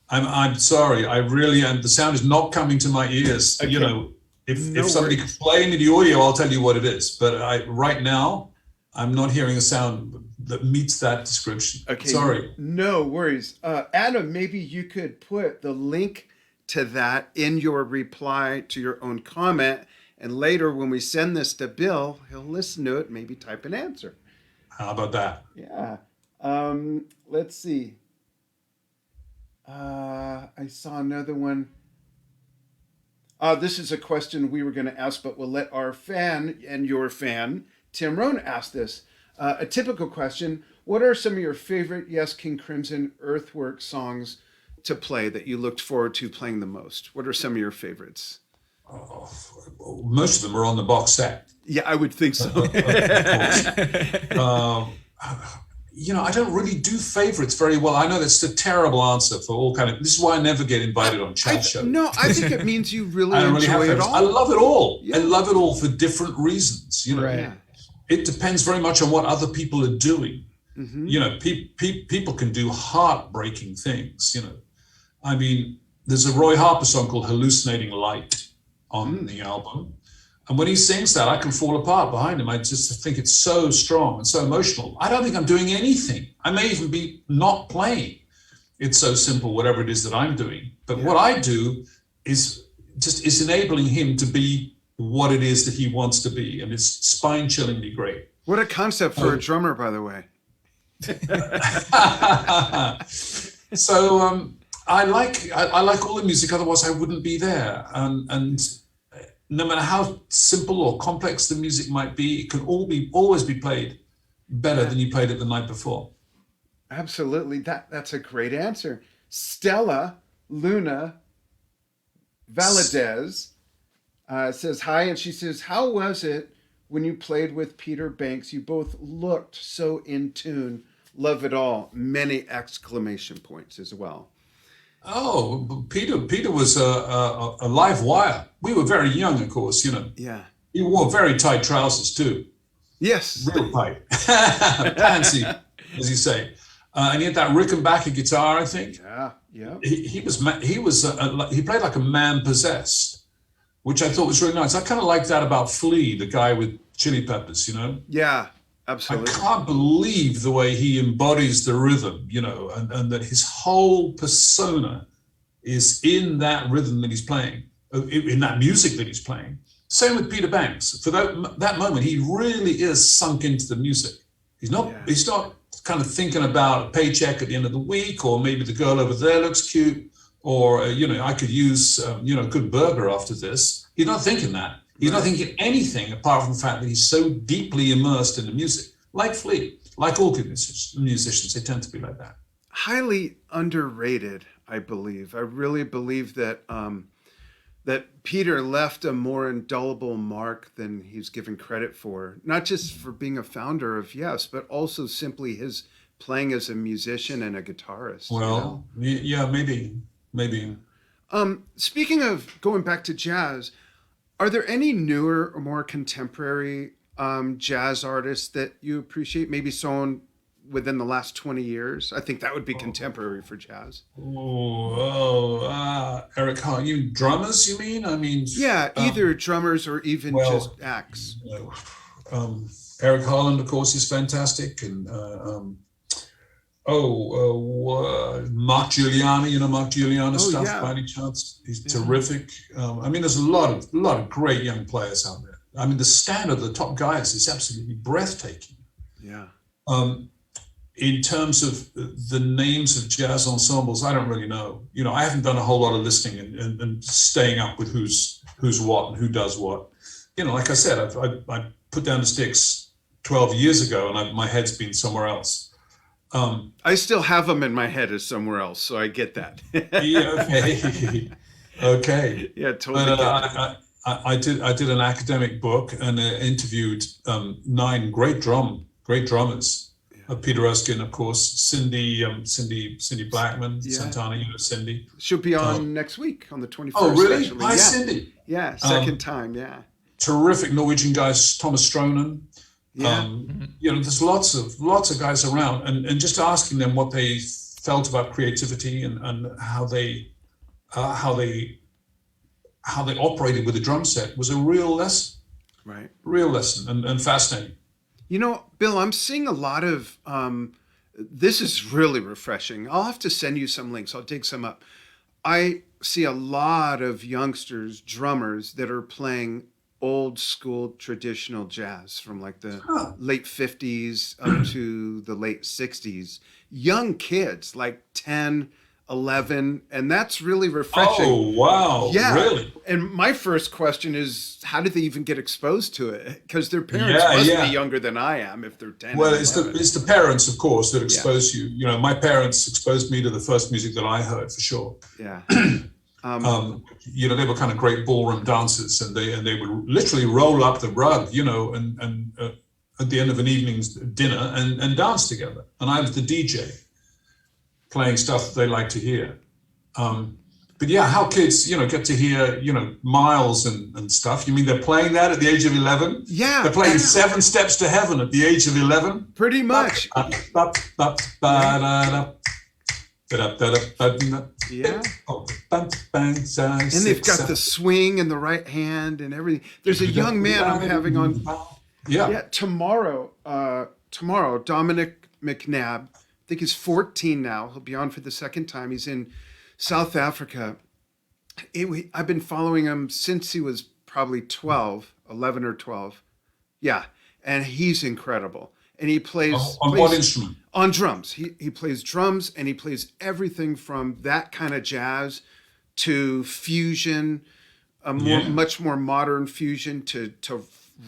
I'm sorry. I really am. The sound is not coming to my ears. Okay. You know, if No somebody worries. could play me the audio, I'll tell you what it is. But right now, I'm not hearing a sound that meets that description. Okay. Sorry. No worries. Adam, maybe you could put the link to that in your reply to your own comment. And later, when we send this to Bill, he'll listen to it, maybe type an answer. How about that? Yeah. Let's see. I saw another one. This is a question we were going to ask, but we'll let our fan and your fan, Tim Rohn, ask this. A typical question. What are some of your favorite Yes King Crimson Earthwork songs to play that you looked forward to playing the most? What are some of your favorites? Oh, most of them are on the box set. Yeah, I would think so. You know, I don't really do favorites very well. I know that's a terrible answer for all kind of. This is why I never get invited on chat shows. No, I think it means you really I don't really have enjoy it favorites. all. I love it all. Yeah. I love it all for different reasons. You know, Right. Yeah. it depends very much on what other people are doing. Mm-hmm. You know, people can do heartbreaking things. You know, I mean, there's a Roy Harper song called "Hallucinating Light" on the album. And when he sings that, I can fall apart behind him. I just think it's so strong and so emotional. I don't think I'm doing anything. I may even be not playing. It's so simple, whatever it is that I'm doing. But what I do is enabling him to be what it is that he wants to be. And it's spine-chillingly great. What a concept for a drummer, by the way. So I like all the music, otherwise I wouldn't be there. And no matter how simple or complex the music might be, it can always be played better than you played it the night before. Absolutely. That's a great answer. Stella Luna Valadez says hi, and she says, how was it when you played with Peter Banks? You both looked so in tune. Love it all. Many exclamation points as well. Oh, Peter was a live wire. We were very young, of course, you know. Yeah. He wore very tight trousers too. Yes. Real tight. Fancy, as you say. And he had that Rickenbacker guitar, I think. Yeah. Yeah. He played like a man possessed, which I thought was really nice. I kind of like that about Flea, the guy with Chili Peppers, you know. Yeah. I Absolutely. can't believe the way he embodies the rhythm, you know, and that his whole persona is in that rhythm that he's playing, in that music that he's playing. Same with Peter Banks. For that moment, he really is sunk into the music. He's not kind of thinking about a paycheck at the end of the week, or maybe the girl over there looks cute, or, you know, I could use, a good burger after this. He's not thinking that. He's not thinking anything apart from the fact that he's so deeply immersed in the music, like Flea, like all good musicians. They tend to be like that. Highly underrated, I believe. I really believe that that Peter left a more indelible mark than he's given credit for, not just for being a founder of Yes, but also simply his playing as a musician and a guitarist. Well, yeah, maybe. Speaking of going back to jazz, are there any newer or more contemporary jazz artists that you appreciate? Maybe someone within the last 20 years? I think that would be contemporary for jazz. Eric Hart, you drummers, you mean? I mean, Yeah, either drummers or even just acts. Eric Harland, of course, is fantastic, and Mark Giuliani, you know Mark Giuliani's stuff by any chance? He's terrific. I mean, there's a lot of great young players out there. I mean, the standard of the top guys is absolutely breathtaking. Yeah. In terms of the names of jazz ensembles, I don't really know. You know, I haven't done a whole lot of listening and staying up with who's what and who does what. You know, like I said, I put down the sticks 12 years ago, and my head's been somewhere else. I still have them in my head as somewhere else, so I get that. Yeah, okay. Okay. Yeah, totally But get it. I did an academic book and interviewed 9 great drummers. Peter Erskine, of course, Cindy Blackman, Yeah. Santana, Cindy. She'll be on next week on the 21st. Oh, really? Actually. Hi, Yeah. Cindy. Yeah, second time. Yeah. Terrific Norwegian guys, Thomas Stronen. Yeah. There's lots of guys around, and just asking them what they felt about creativity and how they operated with a drum set was a real lesson. Right. Real lesson and fascinating. Bill, I'm seeing a lot of, this is really refreshing. I'll have to send you some links. I'll dig some up. I see a lot of youngsters, drummers that are playing old school traditional jazz from like the late 50s up to the late 60s. Young kids, like 10, 11, and that's really refreshing. Oh, wow. Yeah. Really? And my first question is, how did they even get exposed to it? Because their parents must be younger than I am if they're 10. Well, it's the parents, of course, that expose you. My parents exposed me to the first music that I heard, for sure. Yeah. They were kind of great ballroom dancers, and they would literally roll up the rug, and at the end of an evening's dinner and dance together. And I was the DJ, playing stuff that they like to hear. But yeah, how kids, get to hear, Miles and stuff. You mean they're playing that at the age of 11? Yeah. They're playing 7 Steps to Heaven at the age of 11? Pretty much. Yeah. And they've got the swing in the right hand and everything. There's a young man I'm having on. Yeah. Tomorrow, Dominic McNabb, I think he's 14 now. He'll be on for the second time. He's in South Africa. I've been following him since he was probably 11 or 12. Yeah. And he's incredible. And he plays on what instrument? On drums. He plays drums, and he plays everything from that kind of jazz to fusion, much more modern fusion to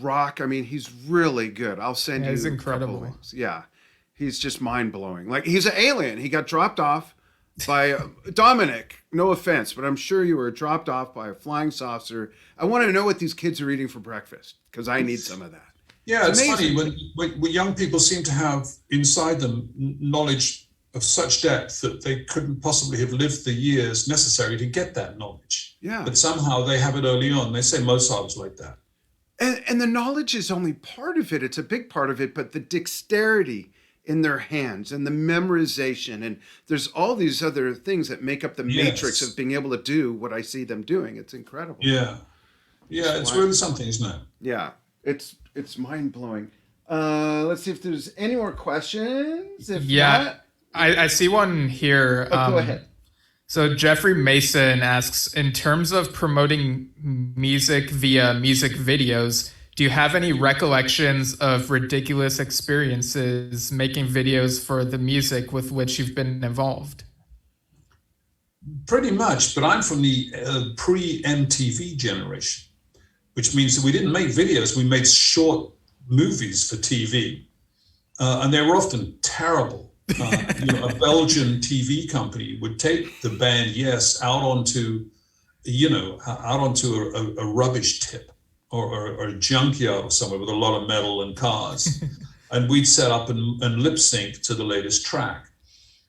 rock. I mean, he's really good. I'll send you. He's incredible. Yeah, he's just mind blowing. Like, he's an alien. He got dropped off by Dominic. No offense, but I'm sure you were dropped off by a flying saucer. I want to know what these kids are eating for breakfast because I need some of that. Yeah, it's funny when young people seem to have inside them knowledge of such depth that they couldn't possibly have lived the years necessary to get that knowledge. Yeah. But somehow they have it early on. They say Mozart was like that. And the knowledge is only part of it. It's a big part of it, but the dexterity in their hands and the memorization, and there's all these other things that make up the matrix of being able to do what I see them doing. It's incredible. Yeah. Yeah, it's really something, isn't it? Yeah. It's mind-blowing. Let's see if there's any more questions. If not, I see one here. Go ahead. So Jeffrey Mason asks, in terms of promoting music via music videos, do you have any recollections of ridiculous experiences making videos for the music with which you've been involved? Pretty much, but I'm from the pre-MTV generation, which means that we didn't make videos, we made short movies for TV. And they were often terrible. A Belgian TV company would take the band Yes out onto a rubbish tip or a junkyard or somewhere with a lot of metal and cars. And we'd set up and lip sync to the latest track.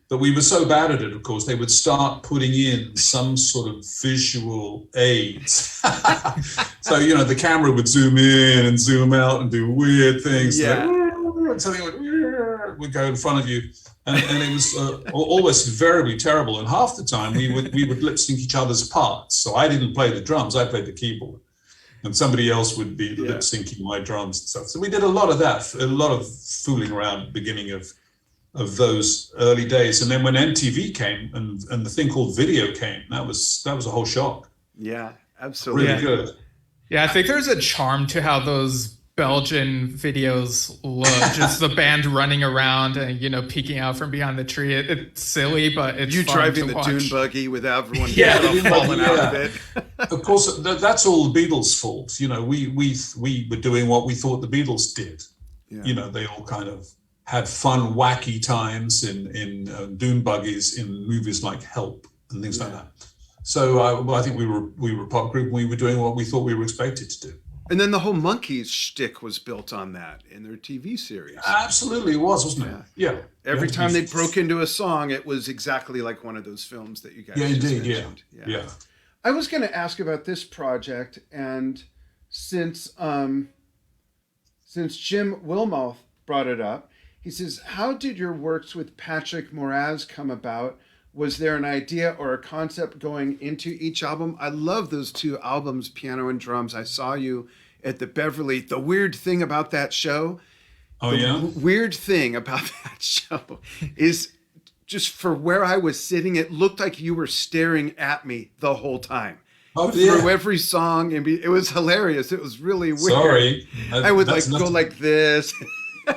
But we were so bad at it, of course, they would start putting in some sort of visual aids. So, the camera would zoom in and zoom out and do weird things. Yeah. Like, something would go in front of you. And it was always very terrible. And half the time we would lip sync each other's parts. So I didn't play the drums, I played the keyboard. And somebody else would be lip syncing my drums and stuff. So we did a lot of that, a lot of fooling around at the beginning of those early days. And then when MTV came and the thing called video came, that was a whole shock. Yeah, absolutely. Really good. Yeah, I think there's a charm to how those Belgian videos look. Just the band running around and, peeking out from behind the tree. It's silly, but it's you fun driving to the watch. dune buggy with everyone falling out of it. Of course, that's all the Beatles' fault. We were doing what we thought the Beatles did. Yeah. They all kind of had fun, wacky times in dune buggies in movies like Help and things like that. So I think we were a pop group, and we were doing what we thought we were expected to do. And then the whole Monkees shtick was built on that in their TV series. Absolutely, it was, wasn't it? Yeah. Every time they broke into a song, it was exactly like one of those films that you guys just mentioned. Yeah. I was going to ask about this project, and since Jim Wilmoth brought it up, he says, how did your works with Patrick Moraz come about? Was there an idea or a concept going into each album? I love those two albums, Piano and Drums. I saw you at the Beverly. The weird thing about that show, weird thing about that show is just for where I was sitting, it looked like you were staring at me the whole time. Oh, yeah. Through every song. And it was hilarious. It was really weird. Sorry. I would go like this.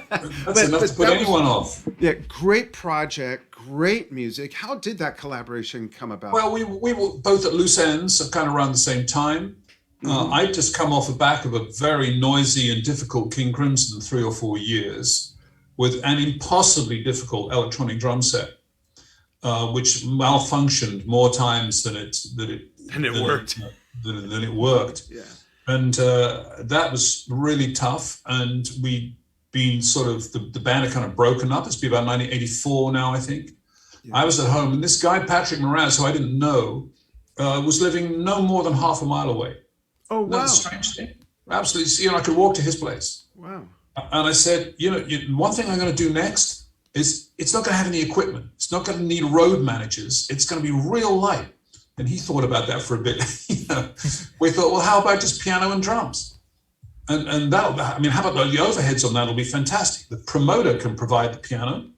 That's enough to put anyone off. Yeah, great project, great music. How did that collaboration come about? Well, we were both at loose ends, kind of around the same time. I'd just come off the back of a very noisy and difficult King Crimson 3 or 4 years with an impossibly difficult electronic drum set, which malfunctioned more times than it worked. Yeah. And that was really tough. And we'd been sort of, the band had kind of broken up. It's been about 1984 now, I think. Yeah. I was at home, and this guy, Patrick Moraz, who I didn't know, was living no more than half a mile away. Oh, wow. That's a strange thing. Absolutely. I could walk to his place. Wow. And I said, one thing I'm going to do next is it's not going to have any equipment. It's not going to need road managers. It's going to be real light. And he thought about that for a bit. We thought, well, how about just piano and drums? And how about the overheads on that will be fantastic. The promoter can provide the piano,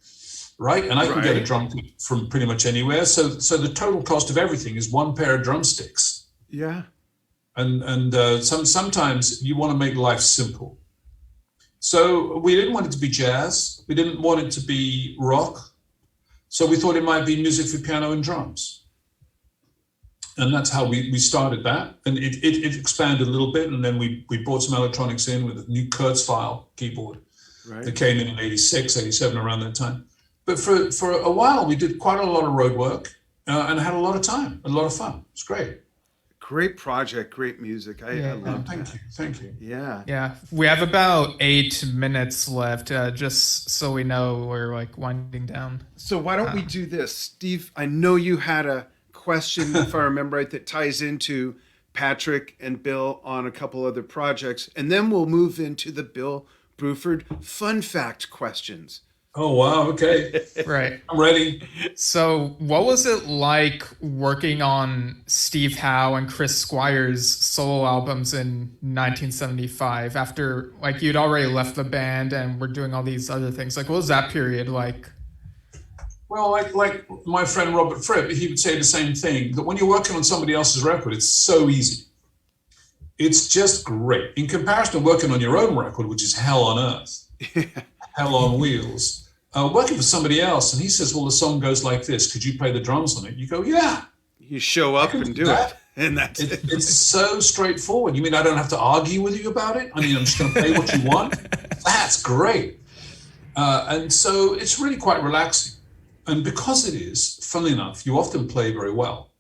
right? And I can get a drum kit from pretty much anywhere. So the total cost of everything is one pair of drumsticks. Yeah. And sometimes you want to make life simple. So we didn't want it to be jazz. We didn't want it to be rock. So we thought it might be music for piano and drums. And that's how we started that. And it expanded a little bit. And then we brought some electronics in with a new Kurzweil keyboard that came in 86, 87, around that time. But for a while, we did quite a lot of road work and had a lot of time, a lot of fun. It's great. Great project, great music. I love that. Thank you. Yeah. Yeah. We have about 8 minutes left, just so we know we're like winding down. So why don't we do this? Steve, I know you had a question, if I remember right, that ties into Patrick and Bill on a couple other projects. And then we'll move into the Bill Bruford fun fact questions. Oh, wow. Okay. Right. I'm ready. So what was it like working on Steve Howe and Chris Squire's solo albums in 1975 after you'd already left the band and were doing all these other things? What was that period like? Well, like my friend Robert Fripp, he would say the same thing, that when you're working on somebody else's record, it's so easy. It's just great. In comparison to working on your own record, which is hell on earth, hell on wheels. Working for somebody else, and he says, well, the song goes like this. Could you play the drums on it? You go, yeah. You show up and do it. And that's it. It's so straightforward. You mean I don't have to argue with you about it? I'm just going to play what you want? That's great. And so it's really quite relaxing. And because it is, funnily enough, you often play very well.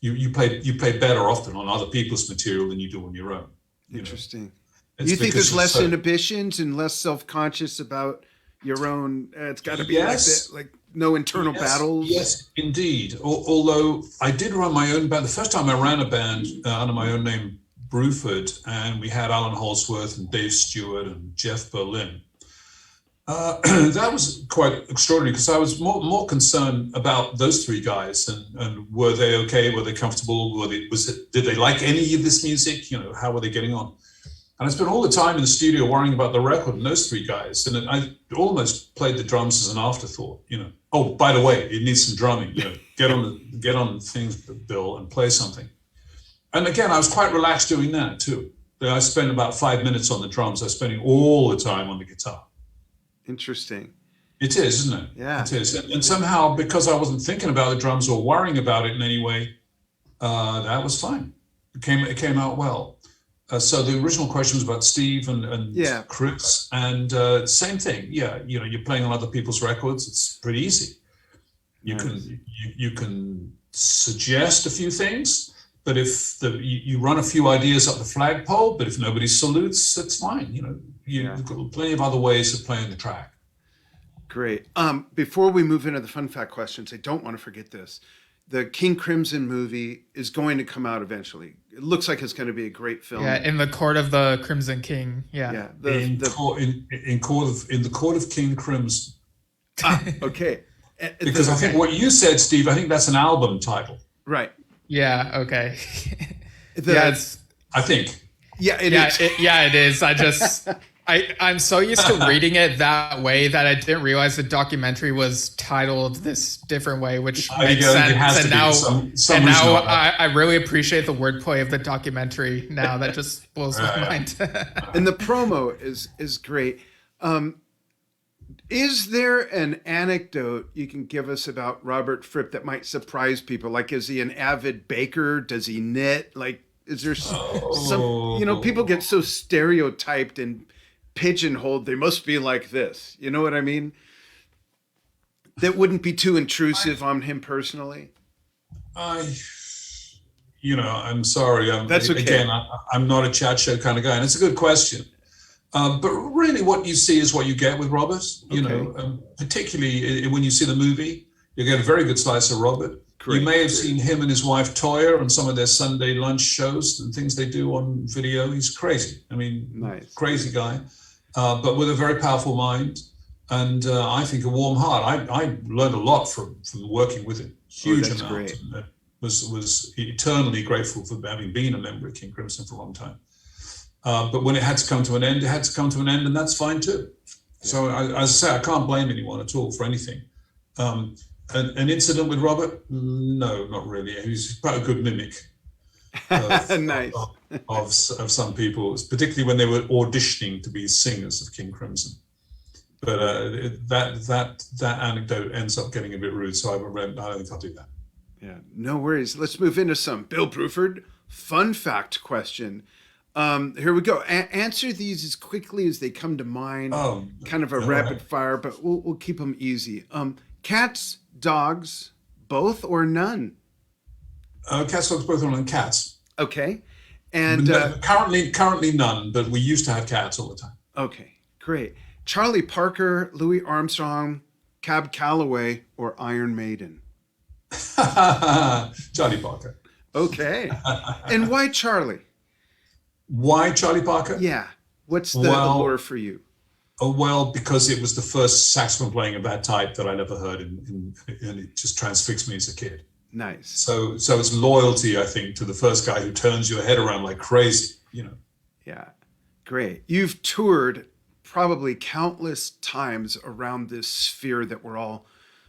You play better often on other people's material than you do on your own. Interesting. You think there's less inhibitions and less self-conscious about your own? It's got to be like that, like no internal battles. Yes, indeed. Although I did run my own band. The first time I ran a band under my own name, Bruford, and we had Alan Holdsworth and Dave Stewart and Jeff Berlin. That was quite extraordinary because I was more concerned about those three guys and were they okay? Were they comfortable? Did they like any of this music? How were they getting on? And I spent all the time in the studio worrying about the record and those three guys. And I almost played the drums as an afterthought. Oh, by the way, it needs some drumming. Get on the things, Bill, and play something. And again, I was quite relaxed doing that too. I spent about 5 minutes on the drums. I was spending all the time on the guitar. Interesting. It is, isn't it? Yeah. It is. And somehow, because I wasn't thinking about the drums or worrying about it in any way, that was fine. It came out well. So the original question was about Steve and Yeah. Chris, and same thing. Yeah, you're playing on other people's records. It's pretty easy. You Nice. can you can suggest a few things, but if you run a few ideas up the flagpole, but if nobody salutes, that's fine. You've got plenty of other ways of playing the track. Great. Before we move into the fun fact questions, I don't want to forget this. The King Crimson movie is going to come out eventually. It looks like it's going to be a great film. Yeah, in the court of the Crimson King. Yeah. Yeah. In the court of King Crimson. Okay. Because I think what you said, Steve, I think that's an album title. Right. Yeah. Okay. I think. Yeah, it is. It is. I'm so used to reading it that way that I didn't realize the documentary was titled this different way, which makes sense. And now I really appreciate the wordplay of the documentary now. That just blows my mind. And the promo is great. Is there an anecdote you can give us about Robert Fripp that might surprise people? Like, is he an avid baker? Does he knit? Like, is there some, people get so stereotyped and pigeonholed, they must be like this. You know what I mean? That wouldn't be too intrusive on him personally. I'm sorry. That's okay. Again, I'm not a chat show kind of guy, and it's a good question. But really, what you see is what you get with Robert. Particularly when you see the movie, you get a very good slice of Robert. You may have seen him and his wife Toya on some of their Sunday lunch shows and things they do on video. He's crazy. I mean, nice. Crazy guy. But with a very powerful mind and I think a warm heart. I learned a lot from working with him. Huge amount. Great. And was eternally grateful for having been a member of King Crimson for a long time. But when it had to come to an end, it had to come to an end, and that's fine too. Yeah. So as I say, I can't blame anyone at all for anything. An incident with Robert? No, not really. He's quite a good mimic. Nice. Of some people, particularly when they were auditioning to be singers of King Crimson. But that anecdote ends up getting a bit rude, so I don't think I'll do that. Yeah, no worries. Let's move into some Bill Bruford fun fact question. Here we go. Answer these as quickly as they come to mind. Kind of a rapid fire, but we'll keep them easy. Cats, dogs, both or none? Cats, dogs, both or none. Cats. Okay. And currently none, but we used to have cats all the time. Okay, great. Charlie Parker, Louis Armstrong, Cab Calloway, or Iron Maiden? Charlie Parker. Okay. And why Charlie? Why Charlie Parker? Yeah. What's the allure for you? Well, because it was the first saxophone playing of that type that I never heard, and it just transfixed me as a kid. Nice. So it's loyalty, I think, to the first guy who turns your head around like crazy, Yeah, great. You've toured probably countless times around this sphere that we're all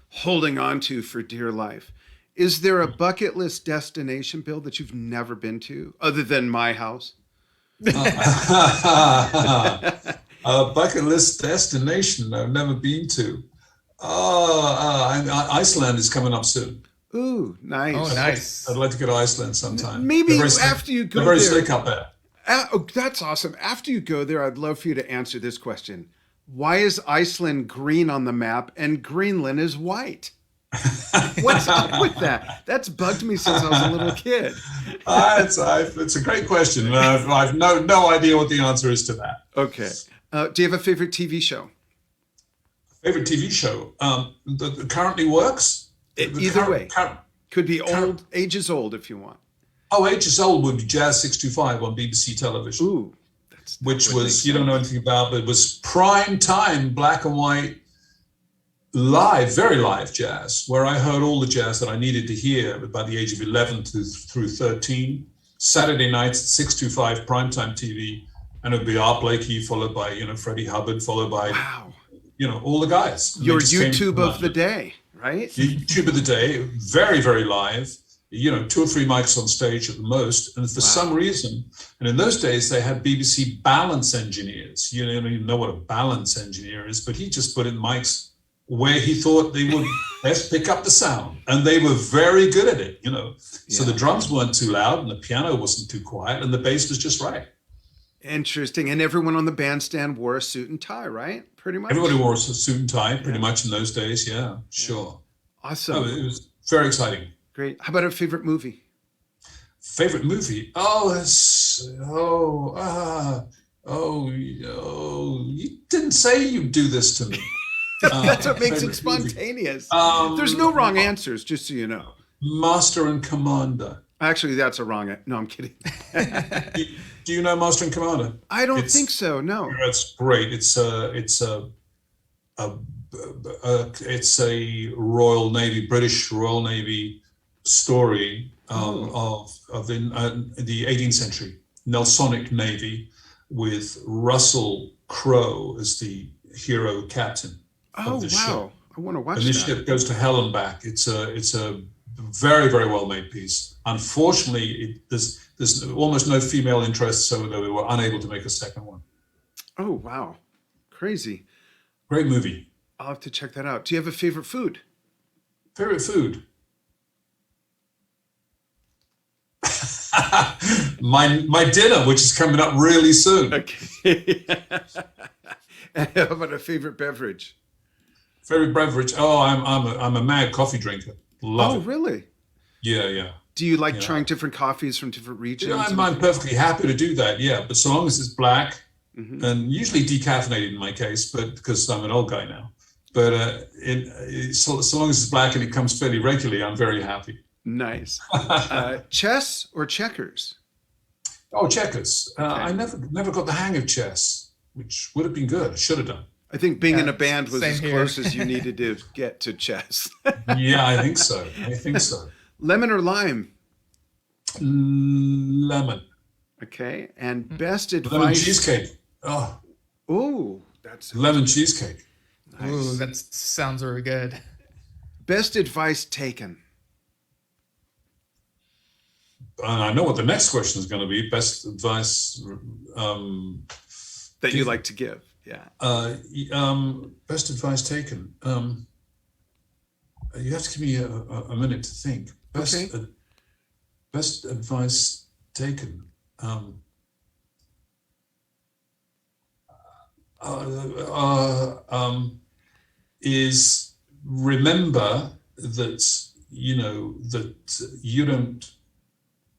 holding on to for dear life. Is there a bucket list destination, Bill, that you've never been to, other than my house? A bucket list destination I've never been to. Iceland is coming up soon. Ooh, nice. Oh, nice. I'd like to go to Iceland sometime. Maybe after you go there. They're very slick up there. That's awesome. After you go there, I'd love for you to answer this question. Why is Iceland green on the map and Greenland is white? What's up with that? That's bugged me since I was a little kid. It's a great question. I've no idea what the answer is to that. Okay. Do you have a favorite TV show? Favorite TV show that currently works? Either way. Could be old, ages old if you want. Ages old would be Jazz 625 on BBC television. Ooh. Which was, you don't know anything about, but it was prime time, black and white, live, very live jazz, where I heard all the jazz that I needed to hear by the age of 11 through 13. Saturday nights at 625 primetime TV, and it would be Art Blakey, followed by, Freddie Hubbard, followed by, all the guys. Your YouTube of the day, right? YouTube of the day, very, very live. 2 or 3 mics on stage at the most. And for some reason, and in those days, they had BBC balance engineers. You don't even know what a balance engineer is, but he just put in mics where he thought they would best pick up the sound. And they were very good at it, So the drums weren't too loud and the piano wasn't too quiet and the bass was just right. Interesting. And everyone on the bandstand wore a suit and tie, right? Pretty much. Everybody wore a suit and tie pretty much in those days. Yeah, sure. Awesome. It was very exciting. Great. How about a favorite movie? Favorite movie? You didn't say you'd do this to me. That's what makes it spontaneous. There's no wrong answers, just so you know. Master and Commander. Actually, that's a wrong. No, I'm kidding. Do you know Master and Commander? I don't think so. No. That's great. It's a British Royal Navy story of the 18th century Nelsonic Navy, with Russell Crowe as the hero captain of the ship. I want to watch and this that. ship goes to hell and back. It's a very, very well made piece. Unfortunately, there's almost no female interest, so they were unable to make a second one. Oh, wow. Crazy. Great movie. I'll have to check that out. Do you have a favorite food? Favorite food? my dinner, which is coming up really soon. Okay. And how about a favorite beverage? Favorite beverage? Oh, I'm a mad coffee drinker. Love it. Really? Yeah. Do you like trying different coffees from different regions? I'm perfectly happy to do that. Yeah, but so long as it's black, and usually decaffeinated in my case, but because I'm an old guy now. But so long as it's black and it comes fairly regularly, I'm very happy. Nice. Chess or checkers? Oh, checkers. I never got the hang of chess, which would have been good. I should have done. I think being in a band was as here. close as you needed to get to chess. Yeah, I think so. Lemon or lime? Lemon. Okay. And best advice? Lemon cheesecake. Oh, that's lemon cheesecake. nice. Ooh, that sounds really good. Best advice taken? And I know what the next question is going to be. Best advice That you like to give. Yeah. Best advice taken. You have to give me a minute to think. Best advice taken. Is remember that you don't.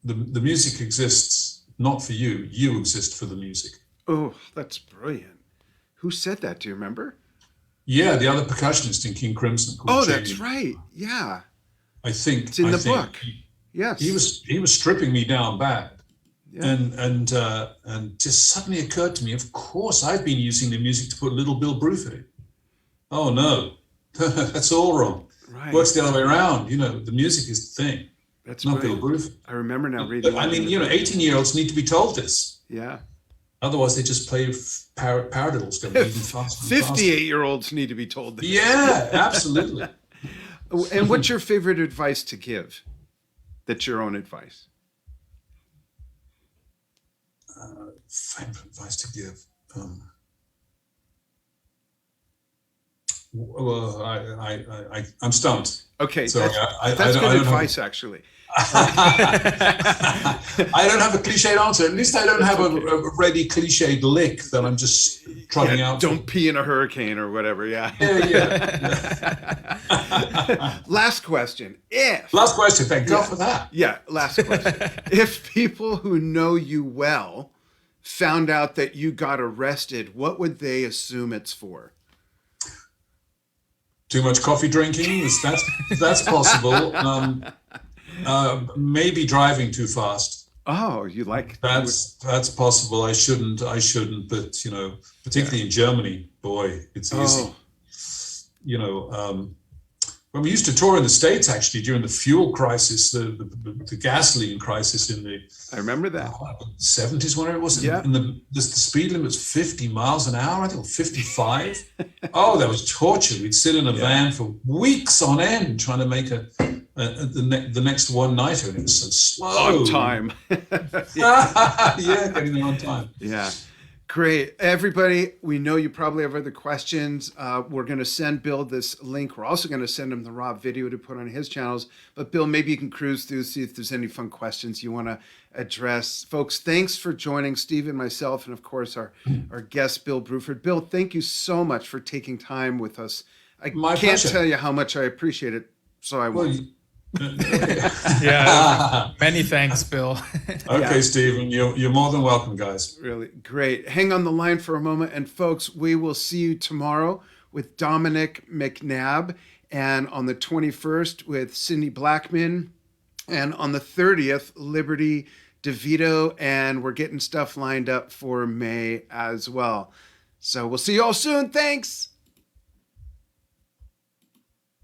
The music exists not for you. You exist for the music. Oh, that's brilliant. Who said that? Do you remember? Yeah, the other percussionist in King Crimson. Oh, that's right. Yeah. I think it's in the book. Yes. He was stripping me down bad. Yeah. And just suddenly occurred to me, of course I've been using the music to put Little Bill Bruford in. Oh no. That's all wrong. Right. Works the other way around. The music is the thing. That's not brilliant. Bill Bruford. I remember now reading. But, 18-year-olds need to be told this. Yeah. Otherwise, they just play paradiddles going even faster. 58-year-olds need to be told that. Yeah, absolutely. And what's your favorite advice to give? That's your own advice. Favorite advice to give. Well, I'm stumped. Okay, Sorry, that's good advice, actually. I don't have a cliched answer. At least I don't have a ready cliched lick that I'm just trotting out. Don't pee in a hurricane or whatever. Yeah. Last question. Last question. Thank God for that. Yeah. Last question. If people who know you well found out that you got arrested, what would they assume it's for? Too much coffee drinking. That's possible. Maybe driving too fast. Oh, you like that's possible. I shouldn't, but particularly in Germany, boy, it's easy. When we used to tour in the States, actually, during the fuel crisis, the gasoline crisis in the I remember that 70s, whenever it was. Yeah. And the speed limit was 50 miles an hour, I think, or 55. Oh, that was torture. We'd sit in a van for weeks on end trying to make the next one-nighter, and it was so slow. on time. Yeah, getting there on time. Yeah. Great. Everybody, we know you probably have other questions. We're going to send Bill this link. We're also going to send him the raw video to put on his channels. But Bill, maybe you can cruise through, see if there's any fun questions you want to address. Folks, thanks for joining Steve and myself, and of course our guest, Bill Bruford. Bill, thank you so much for taking time with us. My can't pleasure. tell you how much I appreciate it, so I won't. Yeah, many thanks, Bill. Okay, Stephen, you're more than welcome, guys. Really great. Hang on the line for a moment. And folks, we will see you tomorrow with Dominic McNabb, and on the 21st with Cindy Blackman, and on the 30th, Liberty DeVito. And we're getting stuff lined up for May as well. So we'll see you all soon. Thanks.